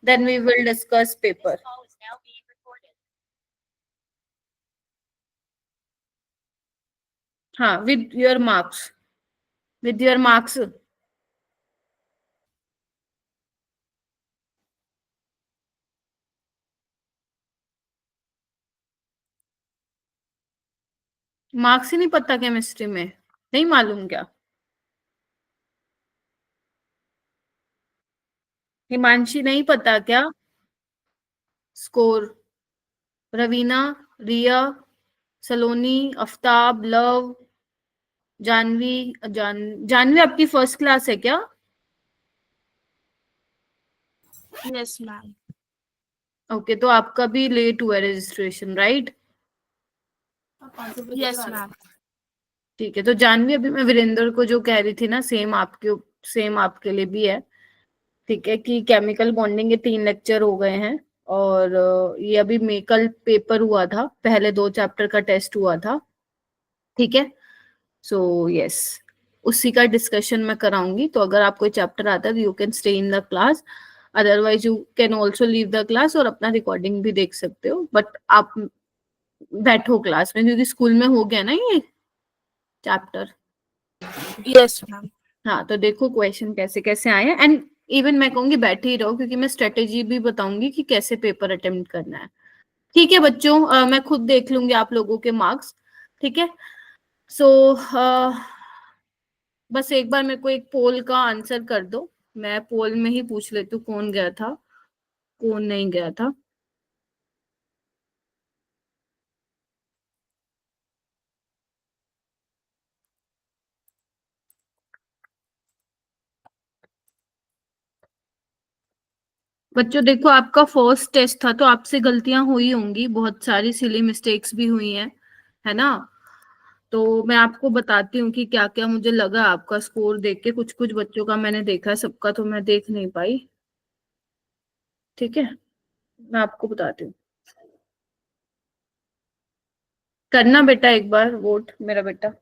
then we will discuss paper. हाँ, with your marks. With your marks. Marks ही नहीं पता केमिस्ट्री में? नहीं मालूम क्या? हिमांशी नहीं पता क्या? स्कोर? रवीना, रिया, सलोनी, आफ्ताब, लव, जानवी, जानवी आपकी फर्स्ट क्लास है क्या? यस मैम। ओके, तो आपका भी लेट हुआ रजिस्ट्रेशन, राइट? Yes ma'am. ठीक है, तो जानवी अभी मैं वीरेंद्र को जो कह रही थी ना, सेम आपके लिए भी है। ठीक है, कि केमिकल बॉन्डिंग के 3 लेक्चर हो गए हैं, और ये अभी कल पेपर हुआ था, पहले 2 चैप्टर का टेस्ट हुआ था। ठीक है, सो यस, उसी का डिस्कशन मैं कराऊंगी। तो अगर आप कोई चैप्टर आता है, you can stay in the class, otherwise you can also leave the class और अपना रिकॉर्डिंग भी देख सकते हो, बट आप बैठो क्लास में, क्योंकि स्कूल में हो गया ना ये चैप्टर। Yes ma'am. हाँ, तो देखो क्वेश्चन कैसे कैसे आए हैं, एंड इवन मैं कहूंगी बैठे ही रहो, क्योंकि मैं स्ट्रेटेजी भी बताऊंगी कि कैसे पेपर अटेम्प्ट करना है। ठीक है बच्चों, मैं खुद देख लूंगी आप लोगों के मार्क्स। ठीक है, सो बस एक बार मेरे को एक पोल का आंसर कर दो। मैं पोल में ही पूछ लेती हूँ कौन गया था, कौन नहीं गया था। बच्चों देखो, आपका फर्स्ट टेस्ट था, तो आपसे गलतियां हुई होंगी, बहुत सारी सिली मिस्टेक्स भी हुई हैं, है ना? तो मैं आपको बताती हूँ कि क्या क्या मुझे लगा आपका स्कोर देख के। कुछ कुछ बच्चों का मैंने देखा, सबका तो मैं देख नहीं पाई। ठीक है, मैं आपको बताती हूँ। करना बेटा एक बार वोट, मेरा बेटा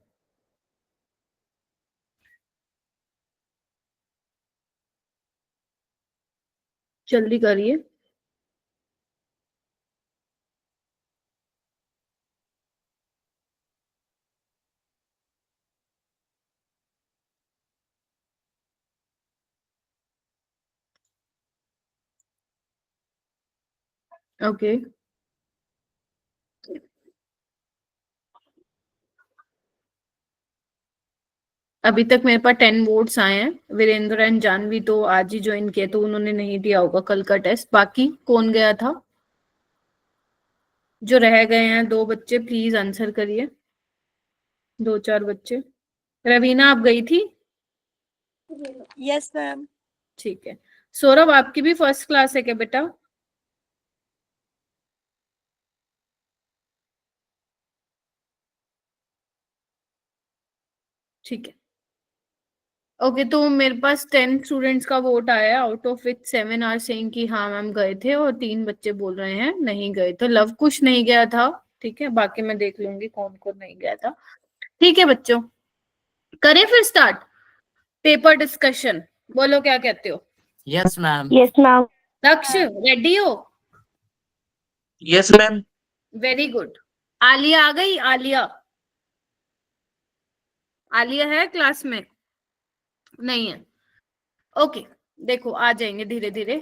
जल्दी करिए। ओके, अभी तक मेरे पास 10 वोट्स आए हैं। वीरेंद्र एंड जानवी तो आज ही ज्वाइन किए, तो उन्होंने नहीं दिया होगा कल का टेस्ट। बाकी कौन गया था? जो रह गए हैं 2 बच्चे, प्लीज आंसर करिए। 2-4 बच्चे। रवीना, आप गई थी? Yes ma'am. ठीक है। सौरभ, आपकी भी फर्स्ट क्लास है क्या बेटा? ठीक है, ओके। तो मेरे पास 10 स्टूडेंट्स का वोट आया है, out of which 7 are saying कि हाँ मैम गए थे, और 3 बच्चे बोल रहे हैं नहीं गए। तो लव कुश नहीं गया था। ठीक है, बाकी मैं देख लूंगी कौन कौन नहीं गया था। ठीक है बच्चों, करें फिर स्टार्ट पेपर डिस्कशन। बोलो क्या कहते हो? Yes ma'am. Yes ma'am. Lakshya, ready हो? Yes ma'am. Very good. Aaliya आ गई? आलिया, आलिया है क्लास में? नहीं है, ओके। देखो आ जाएंगे धीरे धीरे।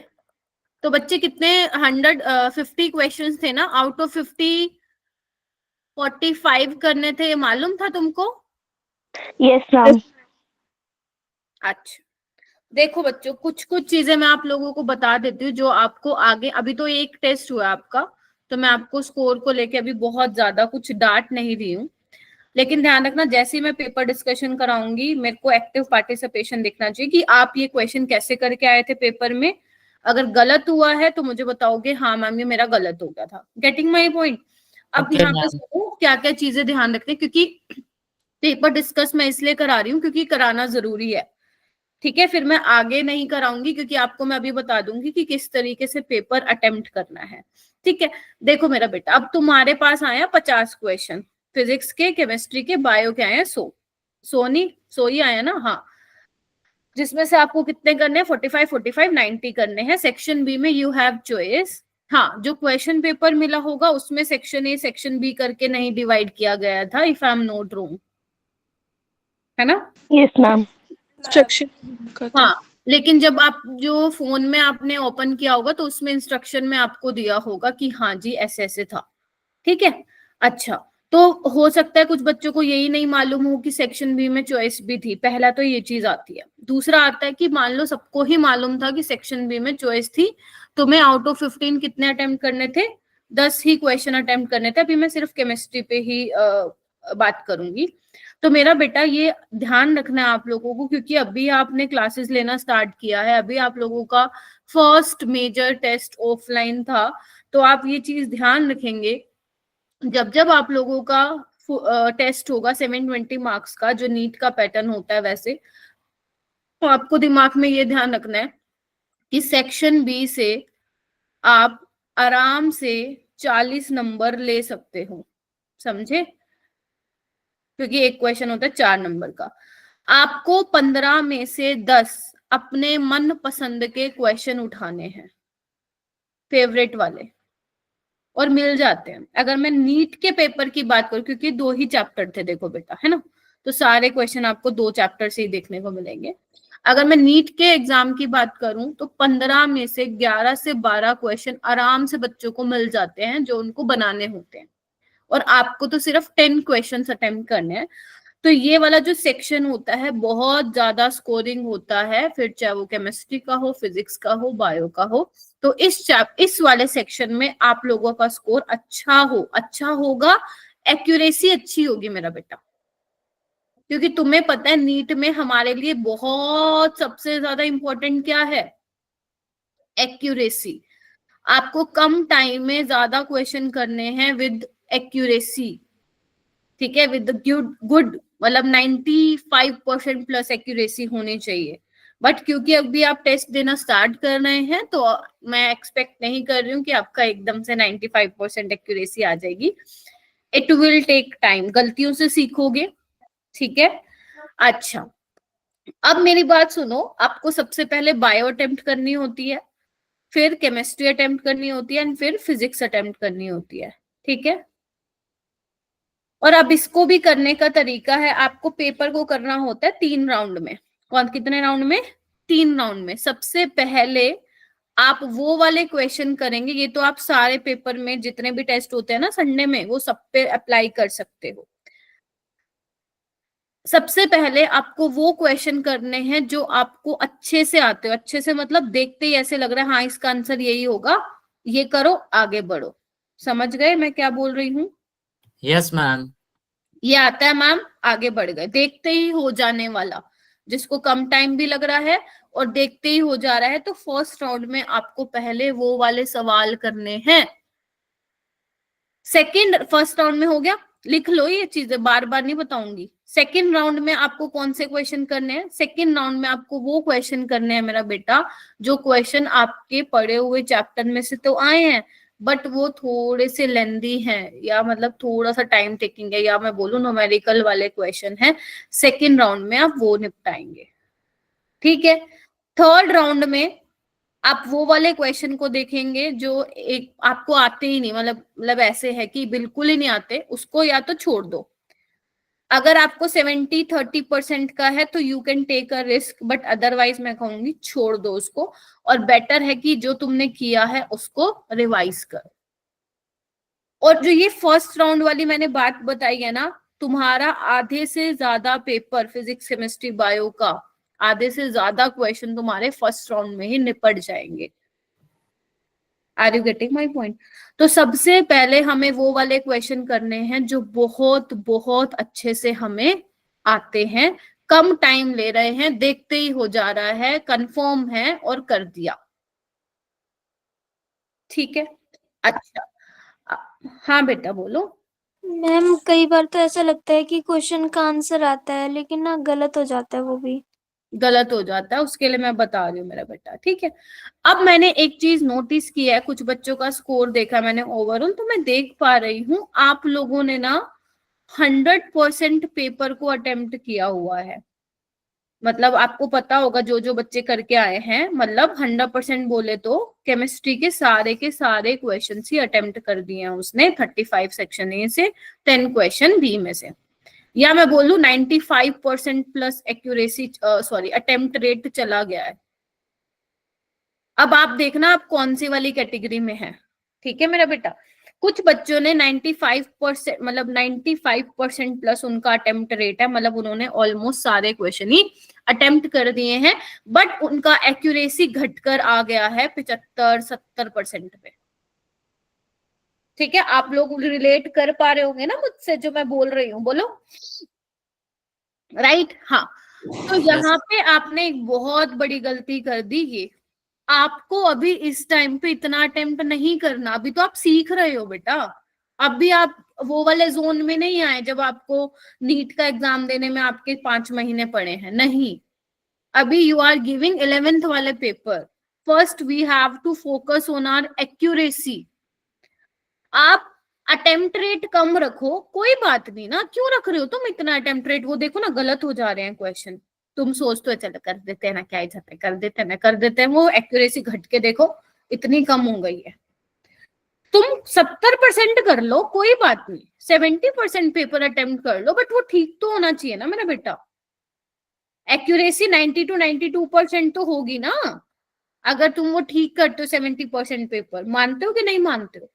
तो बच्चे कितने 150 क्वेश्चंस थे ना? आउट ऑफ 50 45 करने थे, मालूम था तुमको? Yes ma'am. अच्छा, देखो बच्चों, कुछ कुछ चीजें मैं आप लोगों को बता देती हूँ जो आपको आगे, अभी तो एक टेस्ट हुआ आपका, तो मैं आपको स्कोर को लेके अभी बहुत ज्यादा कुछ डांट नहीं रही हूँ। लेकिन ध्यान रखना, जैसे ही मैं पेपर डिस्कशन कराऊंगी, मेरे को एक्टिव पार्टिसिपेशन दिखना चाहिए कि आप ये क्वेश्चन कैसे करके आए थे पेपर में। अगर गलत हुआ है तो मुझे बताओगे हाँ मैम ये मेरा गलत हो गया था। Getting my point? अब Okay, यहाँ पे ma'am. क्या क्या चीजें ध्यान रखते हैं, क्योंकि पेपर डिस्कस मैं इसलिए करा रही हूँ क्योंकि कराना जरूरी है। ठीक है, फिर मैं आगे नहीं कराऊंगी, क्योंकि आपको मैं अभी बता दूंगी कि किस तरीके से पेपर अटेम्प्ट करना है। ठीक है, देखो मेरा बेटा, अब तुम्हारे पास आया 50 क्वेश्चन, फिजिक्स के, केमिस्ट्री के, बायो के आए हैं 100। 100 नहीं, 100 ही आया ना? हाँ, जिसमें से आपको कितने करने हैं, 45 45 90 करने हैं। सेक्शन बी में यू हैव चॉइस। हाँ, जो क्वेश्चन पेपर मिला होगा उसमें सेक्शन ए सेक्शन बी करके नहीं डिवाइड किया गया था, if I am not wrong, है ना? Yes ma'am. इंस्ट्रक्शन हाँ, लेकिन जब आप जो फोन में आपने ओपन किया होगा तो उसमें इंस्ट्रक्शन में आपको दिया होगा कि हाँ जी ऐसे ऐसे था, ठीक है। अच्छा, तो हो सकता है कुछ बच्चों को यही नहीं मालूम हो कि सेक्शन बी में चॉइस भी थी। पहला तो ये चीज आती है। दूसरा आता है कि मान लो सबको ही मालूम था कि सेक्शन बी में चॉइस थी, तुम्हें आउट ऑफ 15 कितने अटेम्प्ट करने थे, 10 ही क्वेश्चन अटेम्प्ट करने थे। अभी मैं सिर्फ केमिस्ट्री पे ही बात करूंगी। तो मेरा बेटा ये ध्यान रखना है आप लोगों को, क्योंकि अभी आपने क्लासेस लेना स्टार्ट किया है, अभी आप लोगों का फर्स्ट मेजर टेस्ट ऑफलाइन था। तो आप ये चीज ध्यान रखेंगे, जब जब आप लोगों का टेस्ट होगा 720 मार्क्स का, जो नीट का पैटर्न होता है वैसे, तो आपको दिमाग में ये ध्यान रखना है कि सेक्शन बी से आप आराम से 40 नंबर ले सकते हो, समझे? क्योंकि एक क्वेश्चन होता है 4 नंबर का। आपको 15 में से 10 अपने मन पसंद के क्वेश्चन उठाने हैं, फेवरेट वाले, और मिल जाते हैं। अगर मैं नीट के पेपर की बात करूं, क्योंकि 2 ही चैप्टर थे देखो बेटा, है ना, तो सारे क्वेश्चन आपको 2 चैप्टर से ही देखने को मिलेंगे। अगर मैं नीट के एग्जाम की बात करूं तो 15 में से 11 से 12 क्वेश्चन आराम से बच्चों को मिल जाते हैं जो उनको बनाने होते हैं, और आपको तो सिर्फ 10 क्वेश्चन अटेम्प्ट करने हैं। तो ये वाला जो सेक्शन होता है बहुत ज्यादा स्कोरिंग होता है, फिर चाहे वो केमिस्ट्री का हो, फिजिक्स का हो, बायो का हो। तो इस वाले सेक्शन में आप लोगों का स्कोर अच्छा होगा, एक्यूरेसी अच्छी होगी मेरा बेटा। क्योंकि तुम्हें पता है नीट में हमारे लिए बहुत सबसे ज्यादा इंपॉर्टेंट क्या है, एक्यूरेसी। आपको कम टाइम में ज्यादा क्वेश्चन करने हैं विद एक्यूरेसी, ठीक है, विद गुड मतलब 95% प्लस एक्यूरेसी होनी चाहिए। बट क्योंकि अभी आप टेस्ट देना स्टार्ट कर रहे हैं तो मैं एक्सपेक्ट नहीं कर रही हूँ कि आपका एकदम से 95% एक्यूरेसी आ जाएगी। इट विल टेक टाइम, गलतियों से सीखोगे, ठीक है। अच्छा, अब मेरी बात सुनो, आपको सबसे पहले बायो अटेम्प्ट करनी होती है, फिर केमिस्ट्री अटेम्प्ट करनी होती है, एंड फिर फिजिक्स अटेम्प्ट करनी होती है, ठीक है। और अब इसको भी करने का तरीका है, आपको पेपर को करना होता है 3 राउंड में। कितने राउंड में? 3 राउंड में। सबसे पहले आप वो वाले क्वेश्चन करेंगे, ये तो आप सारे पेपर में जितने भी टेस्ट होते हैं ना संडे में, वो सब पे अप्लाई कर सकते हो। सबसे पहले आपको वो क्वेश्चन करने हैं जो आपको अच्छे से आते हो। अच्छे से मतलब देखते ही ऐसे लग रहा है हाँ इसका आंसर यही होगा, ये करो, आगे बढ़ो। समझ गए मैं क्या बोल रही हूँ? Yes, ma'am. ये आता है मैम, आगे बढ़ गए। देखते ही हो जाने वाला, जिसको कम टाइम भी लग रहा है और देखते ही हो जा रहा है, तो फर्स्ट राउंड में आपको पहले वो वाले सवाल करने हैं। फर्स्ट राउंड में हो गया, लिख लो ये चीजें, बार बार नहीं बताऊंगी। सेकंड राउंड में आपको कौन से क्वेश्चन करने हैं? सेकंड राउंड में आपको वो क्वेश्चन करने हैं मेरा बेटा जो क्वेश्चन आपके पढ़े हुए चैप्टर में से तो आए हैं, बट वो थोड़े से लेंदी हैं, या मतलब थोड़ा सा टाइम टेकिंग है, या मैं बोलूं न्यूमेरिकल वाले क्वेश्चन है। सेकंड राउंड में आप वो निपटाएंगे, ठीक है। थर्ड राउंड में आप वो वाले क्वेश्चन को देखेंगे जो एक आपको आते ही नहीं, मतलब ऐसे है कि बिल्कुल ही नहीं आते, उसको या तो छोड़ दो। अगर आपको 70-30% का है तो you can take a risk, but otherwise मैं कहूंगी छोड़ दो उसको, और बेटर है कि जो तुमने किया है उसको रिवाइज करो। और जो ये फर्स्ट राउंड वाली मैंने बात बताई है ना, तुम्हारा आधे से ज्यादा पेपर फिजिक्स केमिस्ट्री बायो का, आधे से ज्यादा क्वेश्चन तुम्हारे फर्स्ट राउंड में ही निपट जाएंगे। Are you getting my point? तो सबसे पहले हमें वो वाले क्वेश्चन करने हैं जो बहुत बहुत अच्छे से हमें आते हैं, कम टाइम ले रहे हैं, देखते ही हो जा रहा है, कंफर्म है और कर दिया, ठीक है। अच्छा, हाँ बेटा बोलो। मैम कई बार तो ऐसा लगता है कि क्वेश्चन का आंसर आता है लेकिन ना गलत हो जाता है, वो भी गलत हो जाता है, उसके लिए मैं बता रही हूँ मेरा बेटा, ठीक है। अब मैंने एक चीज नोटिस की है, कुछ बच्चों का स्कोर देखा मैंने ओवरऑल, तो मैं देख पा रही हूँ आप लोगों ने ना 100% पेपर को अटेम्प्ट किया हुआ है। मतलब आपको पता होगा जो जो बच्चे करके आए हैं, मतलब 100% बोले तो केमिस्ट्री के सारे क्वेश्चन ही अटेम्प्ट कर दिए हैं उसने 35 सेक्शन ए से 10 क्वेश्चन बी में से, या मैं बोलूं 95% plus accuracy sorry attempt rate चला गया है। अब आप देखना आप कौन सी वाली कैटेगरी में है, ठीक है मेरा बेटा। कुछ बच्चों ने 95% मतलब 95% प्लस उनका अटेम्प्ट रेट है, मतलब उन्होंने ऑलमोस्ट सारे क्वेश्चन ही अटेम्प्ट कर दिए हैं, बट उनका एक्यूरेसी घटकर आ गया है 75-70% पे। ठीक है, आप लोग रिलेट कर पा रहे होंगे ना मुझसे जो मैं बोल रही हूँ, बोलो राइट। हाँ, तो यहाँ पे आपने एक बहुत बड़ी गलती कर दी। ये आपको अभी इस टाइम पे इतना अटेम्प्ट नहीं करना, अभी तो आप सीख रहे हो बेटा। अभी आप वो वाले जोन में नहीं आए जब आपको नीट का एग्जाम देने में आपके 5 महीने पड़े हैं, नहीं। अभी यू आर गिविंग 11th वाले पेपर। First we have to focus on our accuracy. आप अटेम्प्ट रेट कम रखो, कोई बात नहीं ना, क्यों रख रहे हो तुम इतना अटेम्प्ट रेट? वो देखो ना गलत हो जा रहे हैं क्वेश्चन, तुम सोचते हो चलो कर देते हैं ना, क्या ही जाता है, कर देते हैं, वो एक्यूरेसी घट के देखो इतनी कम हो गई है। तुम 70% कर लो, कोई बात नहीं, 70% पेपर अटेम्प्ट कर लो, बट वो ठीक तो होना चाहिए ना मेरा बेटा। एक्यूरेसी 90-92% तो होगी ना, अगर तुम वो ठीक करते हो 70% पेपर। मानते हो कि नहीं मानते हो?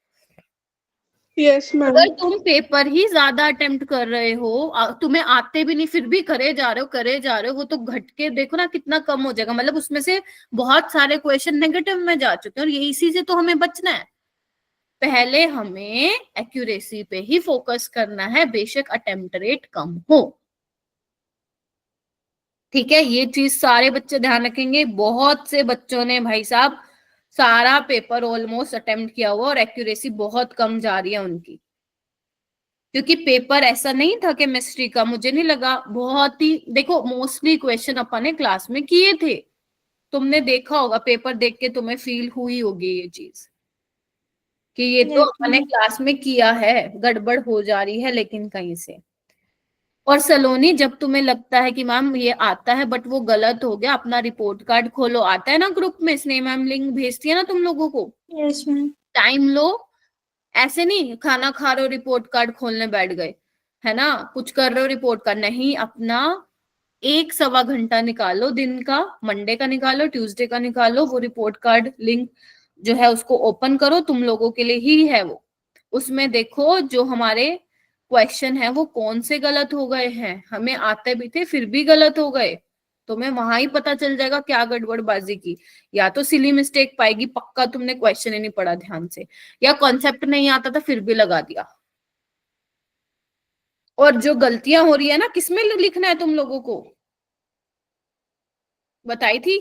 Yes ma'am. अगर तुम पेपर ही ज्यादा अटेम्प्ट कर रहे हो, तुम्हें आते भी नहीं फिर भी करे जा रहे हो, वो तो घट के देखो ना कितना कम हो जाएगा। मतलब उसमें से बहुत सारे क्वेश्चन नेगेटिव में जा चुके हैं, और ये इसी से तो हमें बचना है। पहले हमें एक्यूरेसी पे ही फोकस करना है, बेशक अटेम्प्ट रेट कम हो। ठीक है, ये चीज सारे बच्चे ध्यान रखेंगे। बहुत से बच्चों ने भाई साहब सारा पेपर ऑलमोस्ट अटेम्प्ट किया हुआ और एक्यूरेसी बहुत कम जा रही है उनकी, क्योंकि पेपर ऐसा नहीं था केमिस्ट्री का, मुझे नहीं लगा बहुत ही, देखो मोस्टली क्वेश्चन अपन ने क्लास में किए थे, तुमने देखा होगा पेपर देख के तुम्हें फील हुई होगी ये चीज कि ये तो अपन ने क्लास में किया है, गड़बड़ हो जा रही है लेकिन कहीं से। और सलोनी, जब तुम्हें लगता है कि मैम ये आता है बट वो गलत हो गया, अपना रिपोर्ट कार्ड खोलो, आता है ना ग्रुप में, स्नेह मैम लिंक भेजती है ना तुम लोगों को। Yes ma'am. टाइम लो, ऐसे नहीं खाना खा रहे हो रिपोर्ट कार्ड खोलने बैठ गए, है ना, कुछ कर रहे हो रिपोर्ट कार्ड नहीं, अपना 1-1.25 घंटा निकालो दिन का, मंडे का निकालो, ट्यूसडे का निकालो, वो रिपोर्ट कार्ड लिंक जो है उसको ओपन करो, तुम लोगों के लिए ही है वो। उसमें देखो जो हमारे क्वेश्चन है वो कौन से गलत हो गए हैं, हमें आते भी थे फिर भी गलत हो गए, तुम्हें वहां ही पता चल जाएगा क्या गड़बड़बाजी की। या तो सिली मिस्टेक पाएगी पक्का, तुमने क्वेश्चन ही नहीं पढ़ा ध्यान से, या कॉन्सेप्ट नहीं आता था फिर भी लगा दिया। और जो गलतियां हो रही है ना, किसमें लिखना है तुम लोगों को, बताई थी?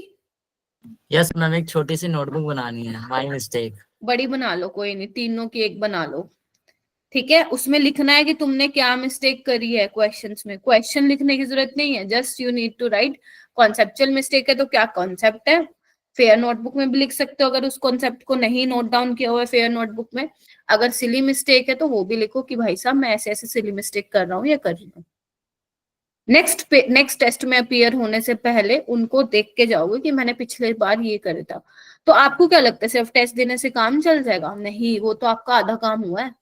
यस मैम, एक छोटी सी नोटबुक बनानी है, माय मिस्टेक। बड़ी बना लो, कोई नहीं, तीनों की एक बना लो, ठीक है। उसमें लिखना है कि तुमने क्या मिस्टेक करी है क्वेश्चंस में। क्वेश्चन लिखने की जरूरत नहीं है, just you need to write conceptual mistake है तो क्या कॉन्सेप्ट है। फेयर नोटबुक में भी लिख सकते हो अगर उस कॉन्सेप्ट को नहीं नोट डाउन किया हुआ है फेयर नोटबुक में। अगर सिली मिस्टेक है तो वो भी लिखो कि भाई साहब मैं ऐसे ऐसे सिली मिस्टेक कर रहा हूँ या कर रही हूँ। नेक्स्ट टेस्ट में अपीयर होने से पहले उनको देख के जाओगे कि मैंने पिछले बार ये करा था। तो आपको क्या लगता है सिर्फ टेस्ट देने से काम चल जाएगा? नहीं, वो तो आपका आधा काम हुआ है,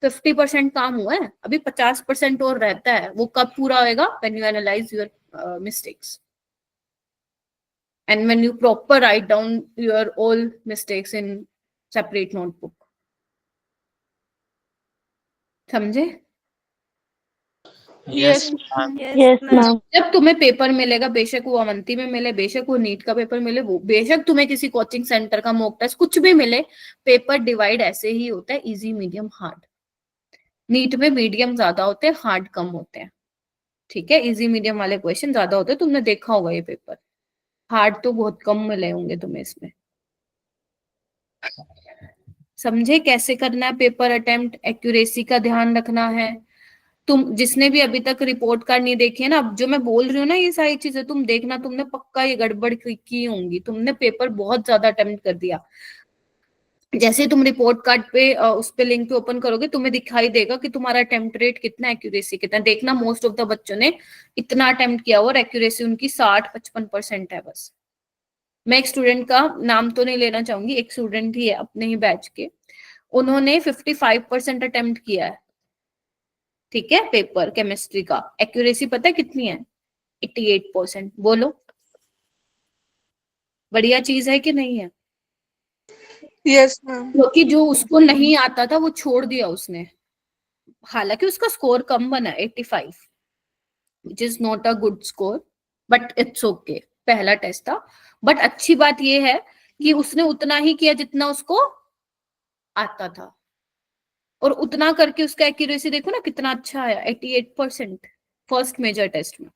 50% काम हुआ है, अभी 50% और रहता है। वो कब पूरा होएगा? When you analyse your mistakes and when you proper write down your all mistakes in separate notebook. समझे? Yes yes ma'am. जब तुम्हें पेपर मिलेगा, बेशक वो अवंती में मिले, बेशक वो नीट का पेपर मिले, वो बेशक तुम्हें किसी कोचिंग सेंटर का मॉक टेस्ट कुछ भी मिले, पेपर डिवाइड ऐसे ही होता है, इजी मीडियम हार्ड। नीट में मीडियम ज्यादा होते हैं, हार्ड कम होते हैं, ठीक है। इजी मीडियम वाले क्वेश्चन ज्यादा होते हैं, तुमने देखा होगा ये पेपर, हार्ड तो बहुत कम मिले होंगे तुम्हें इसमें। समझे कैसे करना है पेपर अटेम्प्ट? एक्यूरेसी का ध्यान रखना है। तुम जिसने भी अभी तक रिपोर्ट कार्ड नहीं देखी है ना, अब जो मैं बोल रही हूँ ना ये सारी चीजें तुम देखना, तुमने पक्का ये गड़बड़ की होंगी, तुमने पेपर बहुत ज्यादा अटेम्प्ट कर दिया। जैसे तुम रिपोर्ट कार्ड पे उस पे लिंक पे ओपन करोगे तुम्हें दिखाई देगा कि तुम्हारा अटेम्प्ट रेट कितना, एक्यूरेसी कितना। देखना मोस्ट ऑफ द बच्चों ने इतना अटेम्प्ट किया और एक्यूरेसी उनकी 60-55% है बस। मैं एक स्टूडेंट का नाम तो नहीं लेना चाहूंगी, एक स्टूडेंट ही है अपने ही बैच के, उन्होंने 55% अटेम्प्ट किया है, ठीक है, पेपर केमिस्ट्री का। एक्यूरेसी पता है कितनी है? 88%। बोलो बढ़िया चीज है कि नहीं है? Yes, ma'am. क्योंकि जो उसको नहीं आता था वो छोड़ दिया उसने, हालांकि उसका स्कोर कम बना 85, which is not a good score, but it's okay, पहला टेस्ट था। बट अच्छी बात ये है कि उसने उतना ही किया जितना उसको आता था, और उतना करके उसका एक्यूरेसी देखो ना कितना अच्छा आया, 88% फर्स्ट मेजर टेस्ट में।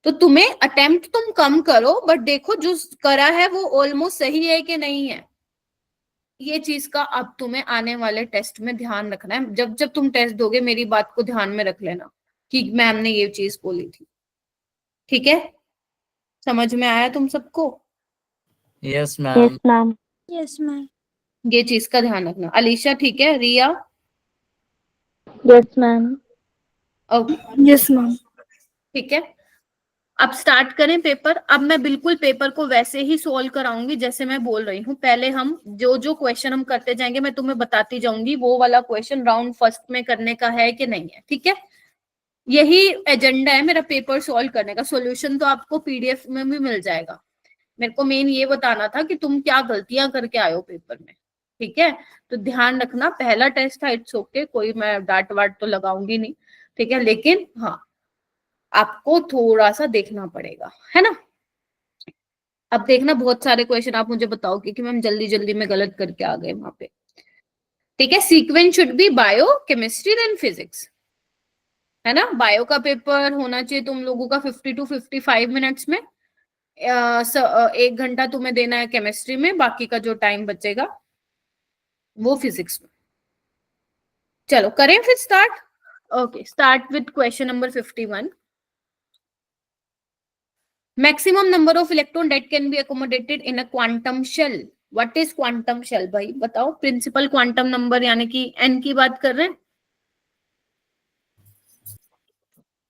तो तुम्हें अटेम्प्ट तुम कम करो, बट देखो जो करा है वो ऑलमोस्ट सही है कि नहीं है, ये चीज का अब तुम्हें आने वाले टेस्ट में ध्यान रखना है। जब जब तुम टेस्ट दोगे मेरी बात को ध्यान में रख लेना कि मैम ने ये चीज बोली थी, ठीक है? समझ में आया तुम सबको? Yes ma'am. Ma'am. Yes ma'am. ये चीज का ध्यान रखना। अलीशा ठीक है? Riya? Yes ma'am. Okay Yes, ma'am. ठीक है। अब स्टार्ट करें पेपर। अब मैं बिल्कुल पेपर को वैसे ही सोल्व कराऊंगी जैसे मैं बोल रही हूँ। पहले हम जो जो क्वेश्चन हम करते जाएंगे मैं तुम्हें बताती जाऊंगी, वो वाला क्वेश्चन राउंड फर्स्ट में करने का है कि नहीं है, ठीक है? यही एजेंडा है मेरा पेपर सॉल्व करने का। सॉल्यूशन तो आपको पीडीएफ में भी मिल जाएगा। मेरे को मेन ये बताना था कि तुम क्या गलतियां करके आए हो पेपर में, ठीक है? तो ध्यान रखना, पहला टेस्ट था, इट्स ओके, कोई मैं डांट वाट तो लगाऊंगी नहीं, ठीक है? लेकिन हाँ आपको थोड़ा सा देखना पड़ेगा, है ना? अब देखना बहुत सारे क्वेश्चन आप मुझे बताओगे कि मैम जल्दी जल्दी में गलत करके आ गए वहां पे, ठीक है? Sequence should be bio chemistry then physics, है ना? बायो का पेपर होना चाहिए तुम लोगों का 50 to 55 मिनट्स में। 1 घंटा तुम्हें देना है केमिस्ट्री में, बाकी का जो टाइम बचेगा वो फिजिक्स में। चलो करें फिर start. Okay, start with question number 51। Maximum number of electron that can be accommodated in a quantum shell. What is quantum shell भाई बताओ? प्रिंसिपल क्वांटम नंबर यानी कि एन की बात कर रहे हैं।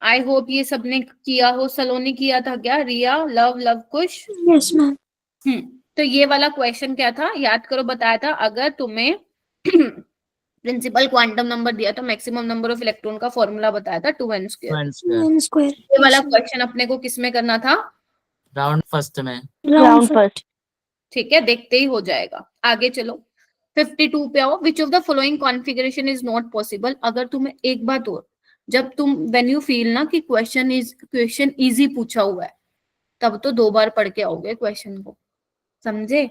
आई होप ये सबने किया हो। सलोनी किया था क्या? रिया, लव, लव कुश? Yes ma'am. तो ये वाला क्वेश्चन क्या था याद करो, बताया था अगर तुम्हें प्रिंसिपल क्वांटम नंबर दिया तो मैक्सिमम नंबर ऑफ इलेक्ट्रॉन का फॉर्मूला बताया था 2n²। N square. ये वाला क्वेश्चन अपने को किसमें करना था? राउंड फर्स्ट में। Round first. ठीक है, देखते ही हो जाएगा। आगे चलो 52 पे आओ। Which of the following configuration is not possible. अगर तुम्हें एक बात और, जब तुम व्हेन यू फील ना कि क्वेश्चन इजी पूछा हुआ है, तब तो 2 बार पढ़ के आओगे क्वेश्चन को, समझे?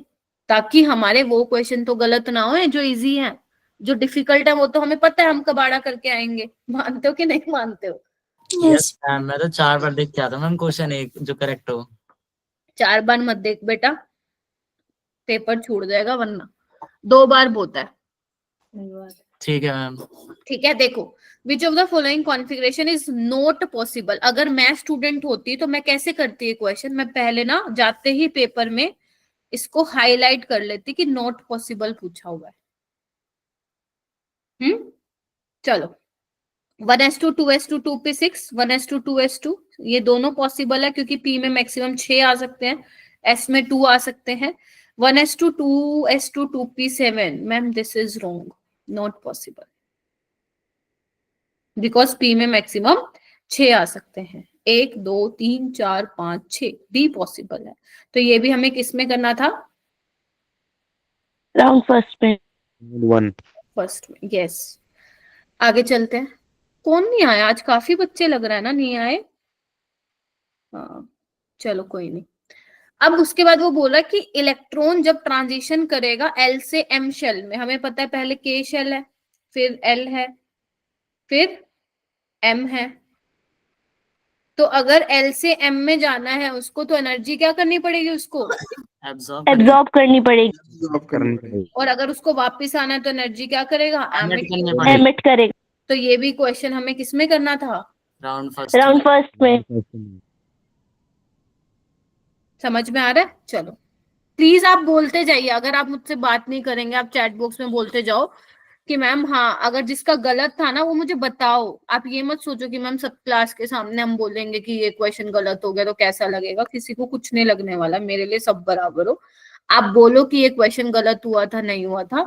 ताकि हमारे वो क्वेश्चन तो गलत ना हो जो इजी है। जो डिफिकल्ट है वो तो हमें पता है हम कबाड़ा करके आएंगे। मानते हो कि नहीं मानते हो? यस मैम, मैं तो 4 बार देख के आता मैम क्वेश्चन एक जो करेक्ट हो। 4 बार मत देख बेटा, पेपर छूट जाएगा, वरना 2 बार होता है। ठीक है मैम। ठीक है, देखो विच of the following configuration is not possible. अगर मैं स्टूडेंट होती तो मैं कैसे करती है क्वेश्चन, मैं पहले ना जाते ही पेपर में इसको हाईलाइट कर लेती कि नॉट पॉसिबल पूछा हुआ है। चलो 1s2 2s2 2p6 1s2 2s2 ये दोनों पॉसिबल है क्योंकि p में मैक्सिमम 6 आ सकते हैं, s में 2 आ सकते हैं। 1s2 2s2 2p7 ma'am this is wrong, not possible, because p में मैक्सिमम 6 आ सकते हैं। 1 2 3 4 5 6 डी पॉसिबल है। तो ये भी हमें किस में करना था? राउंड फर्स्ट में। 1 फर्स्ट में, यस। आगे चलते हैं। कौन नहीं आया आज? काफी बच्चे लग रहा है ना नहीं आए। हाँ चलो कोई नहीं। अब उसके बाद वो बोला कि इलेक्ट्रॉन जब ट्रांजिशन करेगा एल से एम शेल में, हमें पता है पहले के शेल है, फिर एल है, फिर एम है। तो अगर एल से एम में जाना है उसको तो एनर्जी क्या करनी पड़ेगी उसको? एब्जॉर्ब करनी पड़ेगी। जॉब करनी पड़ेगी। और अगर उसको वापस आना है तो एनर्जी क्या करेगा? Emit करनी एमिट। पड़ेगी। एमिट करेगा। तो ये भी क्वेश्चन हमें किसमें करना था? Round first. राउंड फर्स्ट में। समझ में आ रहा है? चलो प्लीज आप बोलते जाइए, अगर आप मुझसे बात नहीं करेंगे आप चैट बॉक्स में बोलते जाओ कि मैम हाँ, अगर जिसका गलत था ना वो मुझे बताओ। आप ये मत सोचो कि मैम सब क्लास के सामने हम बोलेंगे कि ये क्वेश्चन गलत हो गया तो कैसा लगेगा, किसी को कुछ नहीं लगने वाला, मेरे लिए सब बराबर हो। आप बोलो कि ये क्वेश्चन गलत हुआ था, नहीं हुआ था,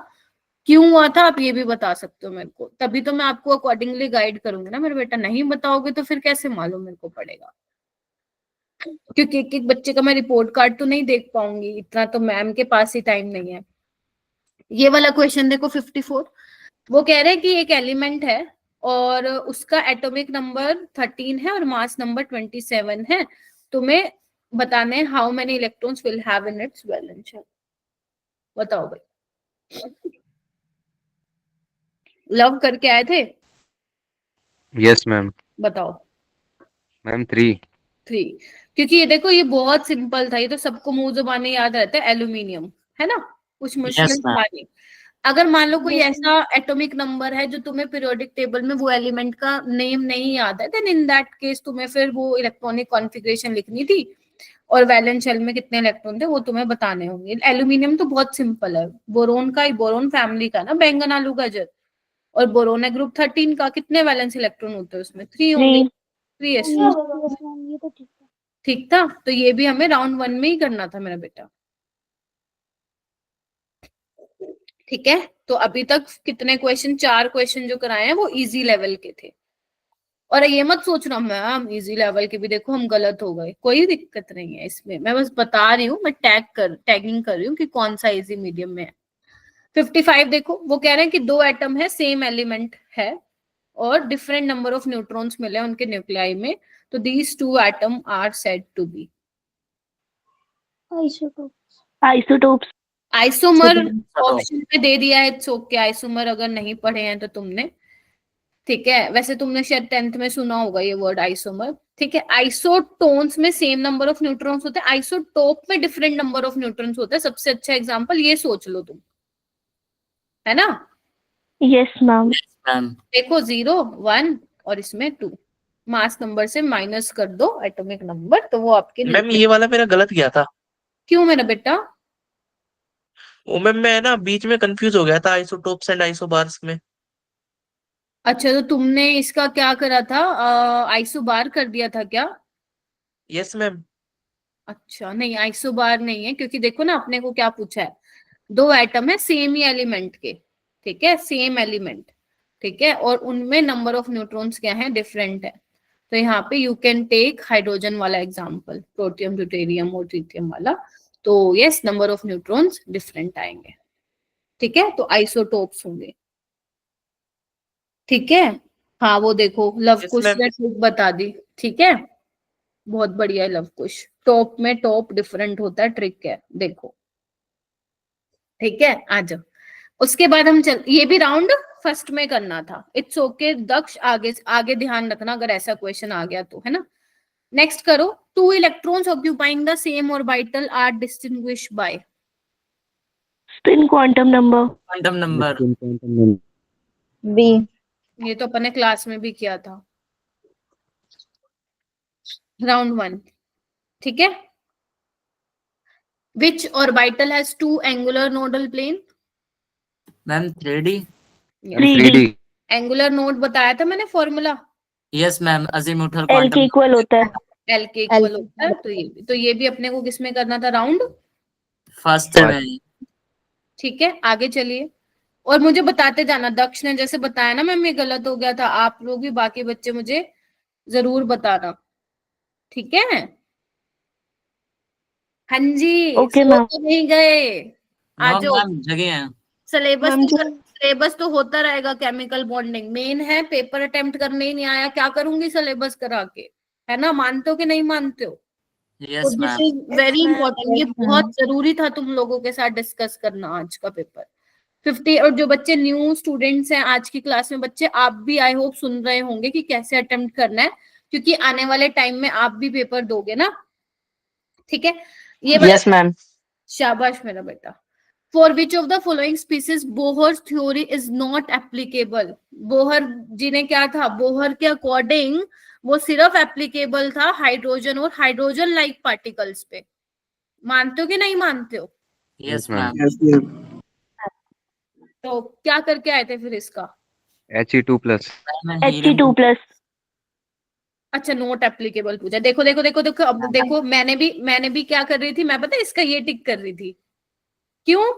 क्यों हुआ था, आप ये भी बता सकते हो मेरे को, तभी तो मैं आपको अकॉर्डिंगली गाइड करूंगी ना मेरे बेटा। नहीं बताओगे तो फिर कैसे मालूम मेरे को पड़ेगा, क्योंकि एक एक बच्चे का मैं रिपोर्ट कार्ड तो नहीं देख पाऊंगी, इतना तो मैम के पास ही टाइम नहीं है। ये वाला क्वेश्चन देखो 54, वो कह रहे हैं कि एक एलिमेंट है और उसका एटॉमिक नंबर 13 है और मास नंबर 27 है, तुम्हें बताने हैं how many electrons will have in its valence shell. बताओ भाई, लव करके आए थे? Yes ma'am. बताओ। मैम 3। 3, क्योंकि ये देखो ये बहुत सिंपल था, ये तो सबको मुंह जुबानी याद रहता है, एल्यूमिनियम, है ना, कुछ मुश्किल Yes, ma'am. था नहीं। अगर मान लो कोई Yes, ऐसा एटॉमिक नंबर है जो तुम्हें पीरियोडिक टेबल में वो एलिमेंट का नेम नहीं याद है, देन इन दैट केस तुम्हें फिर वो इलेक्ट्रॉनिक कॉन्फ़िगरेशन लिखनी थी और वैलेंस शेल में कितने इलेक्ट्रॉन थे वो तुम्हें बताने होंगे। एल्यूमिनियम तो बहुत सिंपल है, बोरोन का, बोरोन फैमिली का ना, बैंगन आलू गाजर, और बोरोन है ग्रुप 13 का, कितने वैलेंस इलेक्ट्रॉन होते हैं उसमें? 3 होंगे। 3s2। yes ma'am, ये तो ठीक है। ठीक था, तो ये भी हमें राउंड 1 में ही करना था मेरा बेटा। ठीक है, तो अभी तक कितने क्वेश्चन, 4 क्वेश्चन जो कराए हैं वो इजी लेवल के थे। और ये मत सोचना मैम इजी लेवल के भी देखो हम गलत हो गए, कोई दिक्कत नहीं है इसमें, मैं बस बता रही हूँ, मैं टैगिंग कर रही हूँ कि कौन सा इजी मीडियम में है। 55 देखो, वो कह रहे हैं कि 2 एटम है, सेम एलिमेंट है और डिफरेंट नंबर ऑफ न्यूट्रॉन्स मिले उनके न्यूक्लियाई में, तो these 2 atom are said to be isotopes. Isomer. Isotopes. Option पे दे दिया है, इट्स ओके, आइसोमर अगर नहीं पढ़े हैं तो तुमने, ठीक है, वैसे तुमने शायद 10th में सुना होगा ये वर्ड आइसोमर। ठीक है, आइसोटोन्स में सेम नंबर ऑफ न्यूट्रॉन्स होते हैं, आइसोटोप में डिफरेंट नंबर ऑफ न्यूट्रॉन्स होते हैं। सबसे अच्छा एग्जांपल ये सोच लो तुम, है ना? Yes ma'am. मैम देखो 0 1 और इसमें 2, मास नंबर से माइनस कर दो एटॉमिक नंबर, तो वो आपके मैम ये वाला मेरा गलत गया था। क्यों मेरा बेटा? वो मैम मैं ना बीच में कंफ्यूज हो गया था आइसोटोप्स एंड आइसोबार्स में। अच्छा, तो तुमने इसका क्या करा था, आइसोबार कर दिया था क्या? यस मैम। अच्छा, नहीं आइसोबार नहीं है, क्योंकि देखो ना अपने को क्या पूछा है, 2 एटम है सेम ही एलिमेंट के, ठीक है, सेम एलिमेंट, ठीक है, और उनमें नंबर ऑफ न्यूट्रॉन्स क्या है, डिफरेंट है। तो यहाँ पे यू कैन टेक हाइड्रोजन वाला एग्जांपल, प्रोटियम ड्यूटेरियम और ट्रिटियम वाला, तो yes number of neutrons different आएंगे। ठीक है, तो आइसोटोप्स होंगे। ठीक है, हाँ वो देखो लव Yes, कुश ma'am. ने ट्रिक बता दी। ठीक है, बहुत बढ़िया है लव कुश, टॉप में टॉप डिफरेंट होता है, ट्रिक है, देखो। ठीक है, आ जाओ। उसके बाद हम चल, ये भी राउंड फर्स्ट में करना था, इट्स ओके दक्ष, आगे आगे ध्यान रखना अगर ऐसा क्वेश्चन आ गया तो, है ना। नेक्स्ट करो, 2 electrons occupying the same orbital are distinguished by. Spin quantum number. Quantum number B. ये तो अपने क्लास में भी किया था, राउंड 1। ठीक है, which orbital has 2 angular nodal plane? Ma'am 3D। 3D। Angular node बताया था मैंने formula, yes ma'am, azimuthal L के क्वांटम इक्वल होता है। एल के इक्वल होता है, तो ये भी अपने को किसमें करना था, राउंड फर्स्ट में। ठीक है, आगे चलिए और मुझे बताते जाना, दक्ष ने जैसे बताया ना मैम ये गलत हो गया था, आप लोग भी बाकी बच्चे मुझे जरूर बताना। ठीक है, हाँ जी, ओके सो मैम। तो नहीं गए, नो आ जाओ। मैम जगह है। सिलेबस तो होता रहेगा, केमिकल बॉन्डिंग मेन है, पेपर अटेम्प्ट करने ही नहीं आया, क्या करूंगी सिलेबस करा के, है ना, मानते हो कि नहीं मानते हो? तो yes this ma'am. Is very important, ये बहुत जरूरी था तुम लोगों के साथ डिस्कस करना आज का पेपर 50। और जो बच्चे न्यू स्टूडेंट्स हैं आज की क्लास में बच्चे, आप भी आई होप सुन रहे होंगे कि कैसे अटेम्प्ट करना है, क्योंकि आने वाले टाइम में आप भी पेपर दोगे ना। ठीक है, ये यस मैम। शाबाश मेरा बेटा। For which of the following species Bohr theory is not applicable? Bohr ji ने क्या था, बोहर के अकॉर्डिंग वो सिर्फ एप्लीकेबल था हाइड्रोजन और हाइड्रोजन लाइक पार्टिकल्स पे। मानते हो कि नहीं मानते हो? Yes ma'am. मैम। तो क्या करके आए थे फिर इसका? He2+. He2+. अच्छा, नोट एप्लीकेबल पूछा। देखो देखो देखो देखो, अब देखो मैंने भी क्या कर रही थी, मैं पता है इसका ये टिक कर रही थी। क्यों?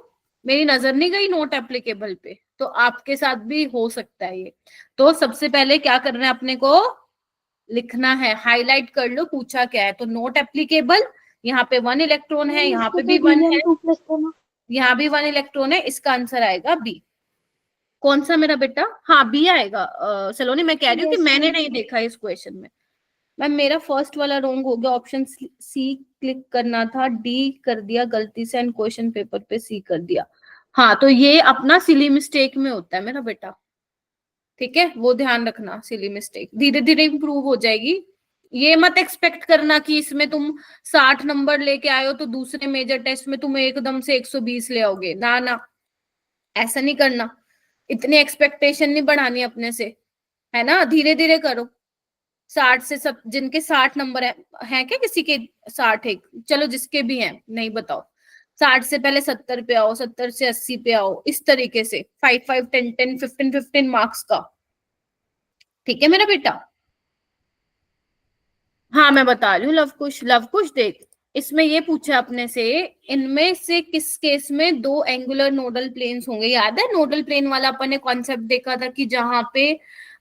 मेरी नजर नहीं गई नोट एप्लीकेबल पे। तो आपके साथ भी हो सकता है ये। तो सबसे पहले क्या करना है अपने को, लिखना है, हाईलाइट कर लो पूछा क्या है। तो नोट एप्लीकेबल, यहाँ पे 1 इलेक्ट्रॉन है, यहाँ पे भी 1 है, यहाँ भी 1 इलेक्ट्रॉन है। इसका आंसर आएगा बी। कौन सा मेरा बेटा? हाँ, बी आएगा। सलोनी, मैं कह रही हूँ कि मैंने नहीं देखा इस क्वेश्चन में। मैम मेरा फर्स्ट वाला रॉन्ग हो गया, ऑप्शन सी क्लिक करना था, डी कर दिया गलती से, एंड क्वेश्चन पेपर पे सी कर दिया। हाँ, तो ये अपना सिली मिस्टेक में होता है मेरा बेटा, ठीक है, वो ध्यान रखना। सिली मिस्टेक धीरे धीरे इंप्रूव हो जाएगी। ये मत एक्सपेक्ट करना कि इसमें तुम 60 नंबर लेके आए हो तो दूसरे मेजर टेस्ट में तुम एकदम से 120 ले आओगे। ना ना, ऐसा नहीं करना। इतनी एक्सपेक्टेशन नहीं बढ़ानी अपने से, है ना। धीरे धीरे करो। 60 से सब जिनके 60 नंबर है क्या किसी के 60 है? चलो जिसके भी हैं नहीं बताओ। 60 से पहले 70 पे आओ, 70 से 80 पे आओ, इस तरीके से 5 5 10 10 15 15 मार्क्स का। ठीक है मेरा बेटा। हाँ मैं बता रही हूँ। लव कुश देख, इसमें ये पूछा अपने से, इनमें से किस केस में 2 एंगुलर नोडल प्लेन्स होंगे। याद है नोडल प्लेन वाला अपन ने कॉन्सेप्ट देखा था कि जहां पे